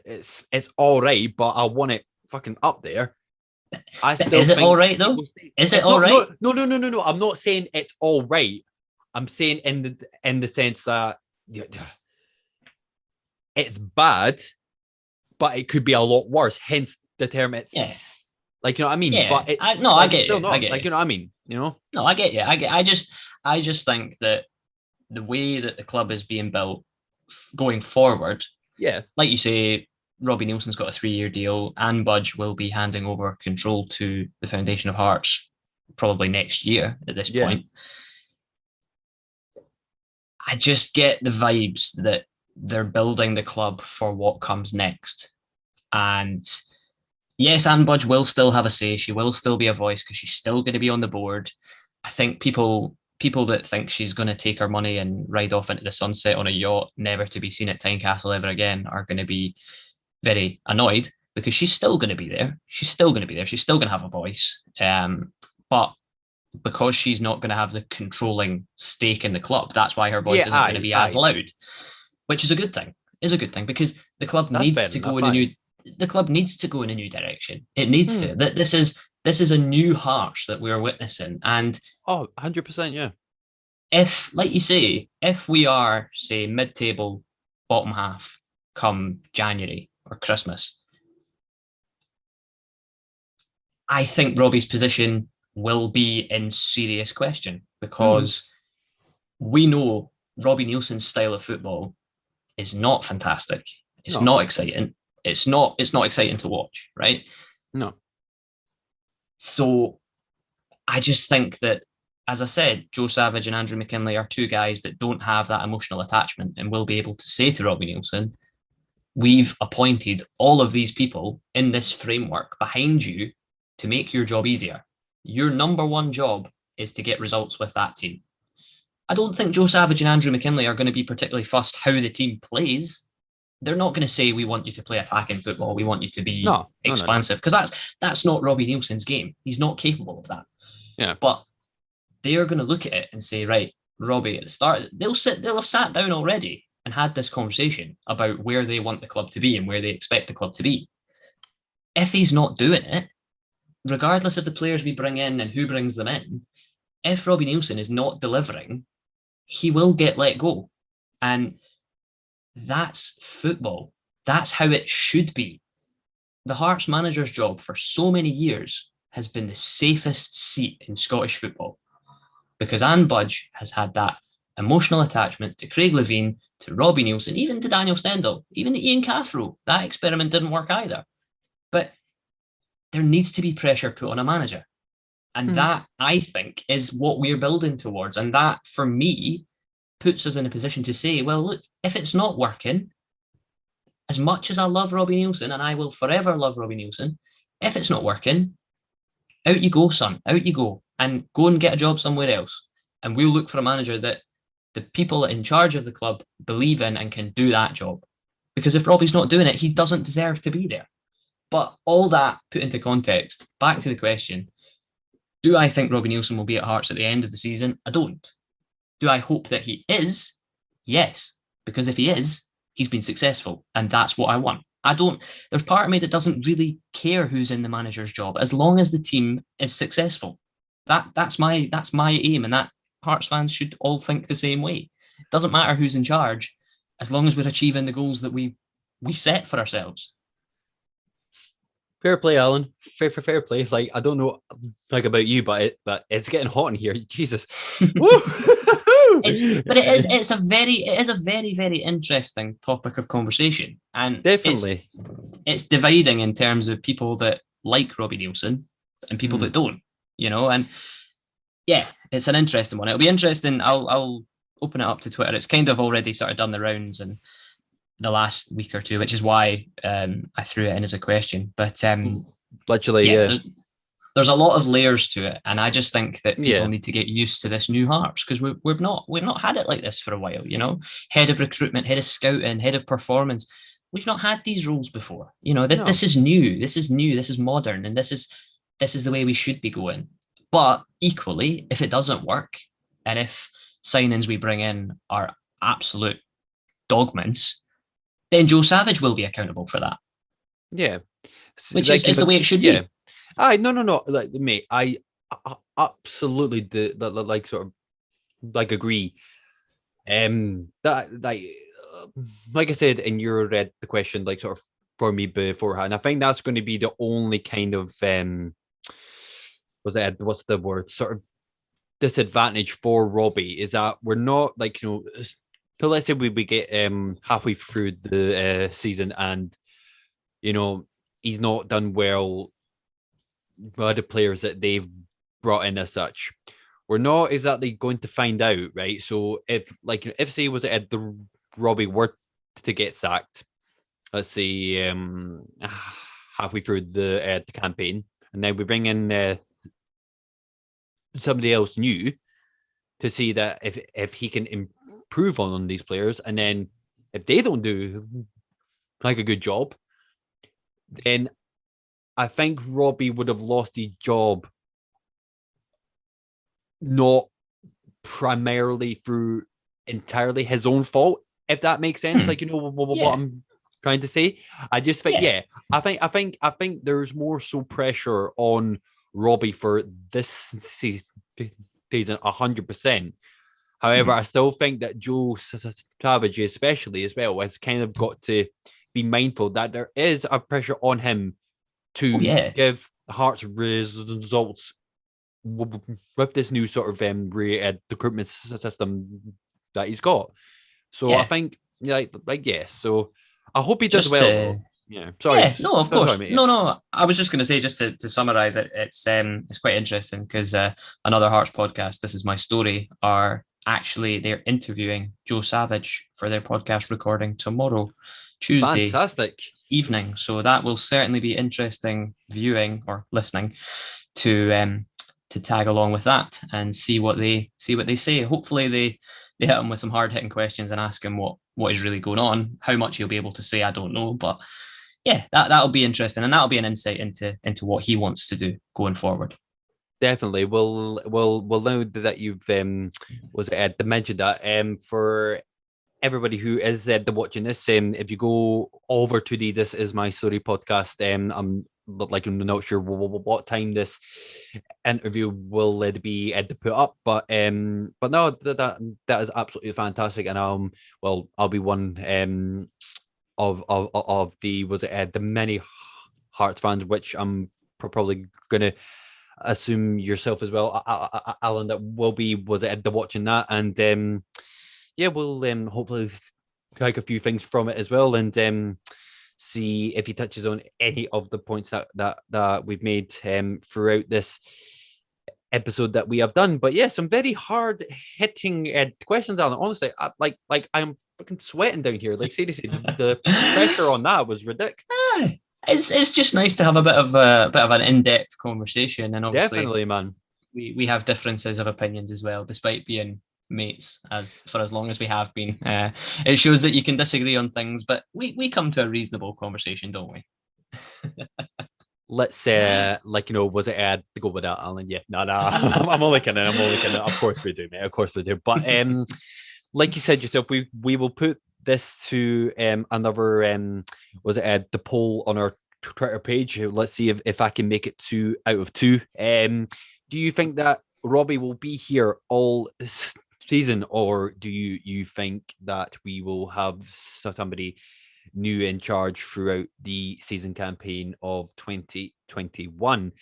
It's all right, but I want it fucking up there. I still is it all right though? Is it all right? No. I'm not saying it's all right. I'm saying in the sense that it's bad, but it could be a lot worse. Hence the term it's Like, you know what I mean? Yeah, But I get still you. I not. get Like, you. you know what I mean? You know? No, I get you. I just think that the way that the club is being built going forward, Yeah. like you say, Robbie Neilson's got a 3-year deal, and Budge will be handing over control to the Foundation of Hearts probably next year at this Yeah. point. I just get the vibes that they're building the club for what comes next. And yes, Anne Budge will still have a say. She will still be a voice because she's still going to be on the board. I think people that think she's going to take her money and ride off into the sunset on a yacht, never to be seen at Tynecastle ever again, are going to be very annoyed because she's still going to be there. She's still going to be there. She's still going to have a voice. But because she's not going to have the controlling stake in the club, that's why her voice Yeah. isn't going to be as loud, which is a good thing. Is a good thing because the club needs to go in a new. The club needs to go in a new direction. It needs to. This is a new Hearts that we're witnessing, and 100%, yeah. If, like you say, if we are, say, mid-table, bottom half come January or Christmas, I think Robbie's position will be in serious question because we know Robbie Neilson's style of football is not fantastic. It's not exciting. It's not exciting to watch, right? No. So I just think that, as I said, Joe Savage and Andrew McKinlay are two guys that don't have that emotional attachment and will be able to say to Robbie Neilson, we've appointed all of these people in this framework behind you to make your job easier. Your number one job is to get results with that team. I don't think Joe Savage and Andrew McKinlay are going to be particularly fussed how the team plays. They're not going to say, we want you to play attacking football. We want you to be expansive. Because that's not Robbie Neilson's game. He's not capable of that. Yeah. But they're going to look at it and say, right, Robbie, at the start, they'll have sat down already and had this conversation about where they want the club to be and where they expect the club to be. If he's not doing it, regardless of the players we bring in and who brings them in, if Robbie Neilson is not delivering, he will get let go. And that's football. That's how it should be. The Hearts manager's job for so many years has been the safest seat in Scottish football because Anne Budge has had that emotional attachment to Craig Levein, to Robbie Neilson, even to Daniel Stendhal, even to Ian Cathro. That experiment didn't work either. But there needs to be pressure put on a manager. And that, I think, is what we're building towards. And that, for me, puts us in a position to say, well, look, if it's not working, as much as I love Robbie Neilson, and I will forever love Robbie Neilson, if it's not working, out you go, son, out you go, and go and get a job somewhere else. And we'll look for a manager that the people in charge of the club believe in and can do that job. Because if Robbie's not doing it, he doesn't deserve to be there. But all that put into context, back to the question, do I think Robbie Neilson will be at Hearts at the end of the season? I don't. Do I hope that he is? Yes. Because if he is, he's been successful. And that's what I want. There's part of me that doesn't really care who's in the manager's job, as long as the team is successful. That's my aim, and that Hearts fans should all think the same way. It doesn't matter who's in charge, as long as we're achieving the goals that we set for ourselves. Fair play, Alan. Fair play. Like, I don't know, like, about you, but it's getting hot in here. Jesus. It's a very, very interesting topic of conversation, and definitely it's dividing in terms of people that like Robbie Neilson and people that don't. And yeah, it's an interesting one. It'll be interesting. I'll open it up to Twitter. It's kind of already sort of done the rounds and the last week or two, which is why I threw it in as a question. But literally, there's a lot of layers to it, and I just think that people need to get used to this new Hearts because we've not had it like this for a while. Head of recruitment, head of scouting, head of performance. We've not had these roles before. This is new. This is new. This is modern, and this is the way we should be going. But equally, if it doesn't work, and if signings we bring in are absolute dogments, then Joe Savage will be accountable for that. Yeah. Which is the way it should be. No. Like, mate, I absolutely agree. That like I said, and you read the question, like, sort of for me beforehand. I think that's going to be the only kind of what's the word, sort of disadvantage for Robbie, is that we're not like, so let's say we get halfway through the season and he's not done well by the players that they've brought in as such. We're not exactly going to find out, right? So if say was at the Robbie were to get sacked, let's say halfway through the campaign, and then we bring in somebody else new to see that if he can improve on these players, and then if they don't do like a good job, then I think Robbie would have lost his job not primarily through entirely his own fault, if that makes sense. Like, what I'm trying to say. I just think, I think there's more so pressure on Robbie for this season, 100%. However, I still think that Joe Savage, especially as well, has kind of got to be mindful that there is a pressure on him to give Hearts results with this new sort of recruitment system that he's got. So I think, so I hope he does well. Sorry. Yeah, no, of course. Sorry, mate, no. I was just going to say, just to summarize it, it's quite interesting because another Hearts podcast, This Is My Story, they're interviewing Joe Savage for their podcast recording tomorrow, Tuesday. Fantastic. Evening. So that will certainly be interesting viewing or listening to tag along with that and see what they say. Hopefully they hit him with some hard hitting questions and ask him what is really going on. How much he'll be able to say, I don't know, but yeah, that'll be interesting, and that'll be an insight into what he wants to do going forward. Definitely. Well, now that you've mentioned that, for everybody who is watching this, if you go over to the This Is My Story podcast, I'm not sure what time this interview will be to put up, but no, that is absolutely fantastic, and I'll be one of the many Hearts fans, which I'm probably gonna assume yourself as well, Alan, that will be watching that, and we'll hopefully take a few things from it as well, and see if he touches on any of the points that we've made throughout this episode that we have done. But some very hard hitting questions, Alan. Honestly, I'm fucking sweating down here. Like, seriously, the pressure on that was ridiculous. It's just nice to have a bit of an in-depth conversation, and obviously, definitely, man, we have differences of opinions as well, despite being mates for as long as we have been. It shows that you can disagree on things, but we come to a reasonable conversation, don't we? Let's was it to go with that, Alan? Yeah, no, I'm only kidding. Of course we do, mate. Of course we do. But like you said yourself, we will put this to another the poll on our Twitter page. Let's see if I can make it 2 out of 2. Do you think that Robbie will be here all season, or do you think that we will have somebody new in charge throughout the season campaign of 2021?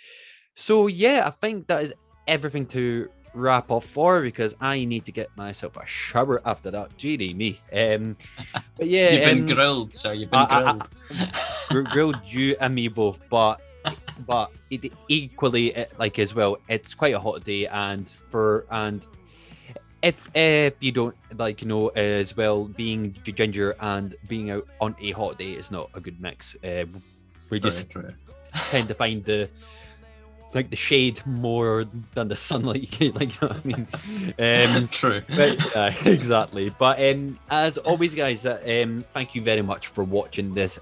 So I think that is everything to wrap up for, because I need to get myself a shower after that. GD me. But you've been grilled, sir. You've been grilled. Grilled you and me both, but it equally as well. It's quite a hot day, and if you don't as well, being ginger and being out on a hot day is not a good mix. We just tend to find the shade more than the sunlight. You know what I mean? True. But, exactly. But as always, guys, thank you very much for watching this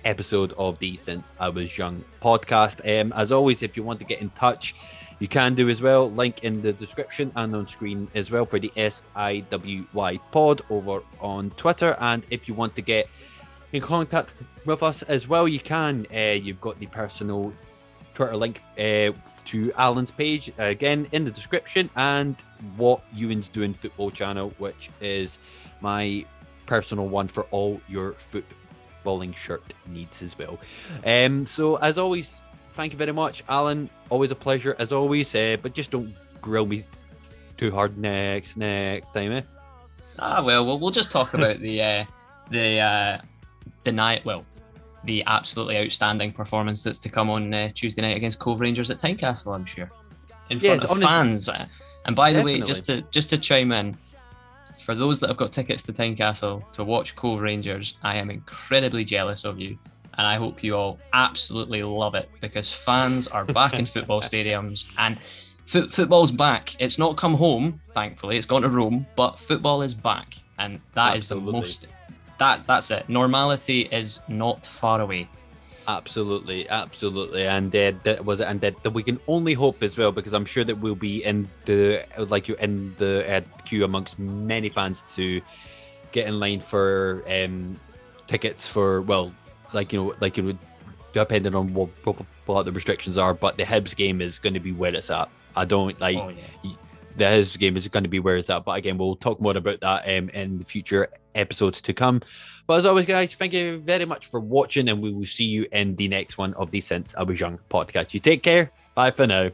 episode of the Since I Was Young podcast. As always, if you want to get in touch, you can do as well. Link in the description and on screen as well for the SIWY pod over on Twitter. And if you want to get in contact with us as well, you can. You've got the personal Twitter link to Alan's page again in the description, and What Ewan's Doing football channel, which is my personal one for all your footballing shirt needs as well. So as always, thank you very much, Alan. Always a pleasure as always. But just don't grill me too hard next time, eh? Well, we'll just talk about the absolutely outstanding performance that's to come on Tuesday night against Cove Rangers at Tynecastle, I'm sure, in front of fans. And by the way, just to chime in, for those that have got tickets to Tynecastle to watch Cove Rangers, I am incredibly jealous of you, and I hope you all absolutely love it, because fans are back in football stadiums, and football's back. It's not come home, thankfully. It's gone to Rome, but football is back, and that is the most. That's it. Normality is not far away. Absolutely, and we can only hope as well, because I'm sure that we'll be in the queue amongst many fans to get in line for tickets for, depending on what the restrictions are. But the Hibs game is going to be where it's at. The Hibs game is going to be where it's at. But again, we'll talk more about that in the future episodes to come. But as always, guys, thank you very much for watching, and we will see you in the next one of the Since I Was Young podcast. You take care. Bye for now.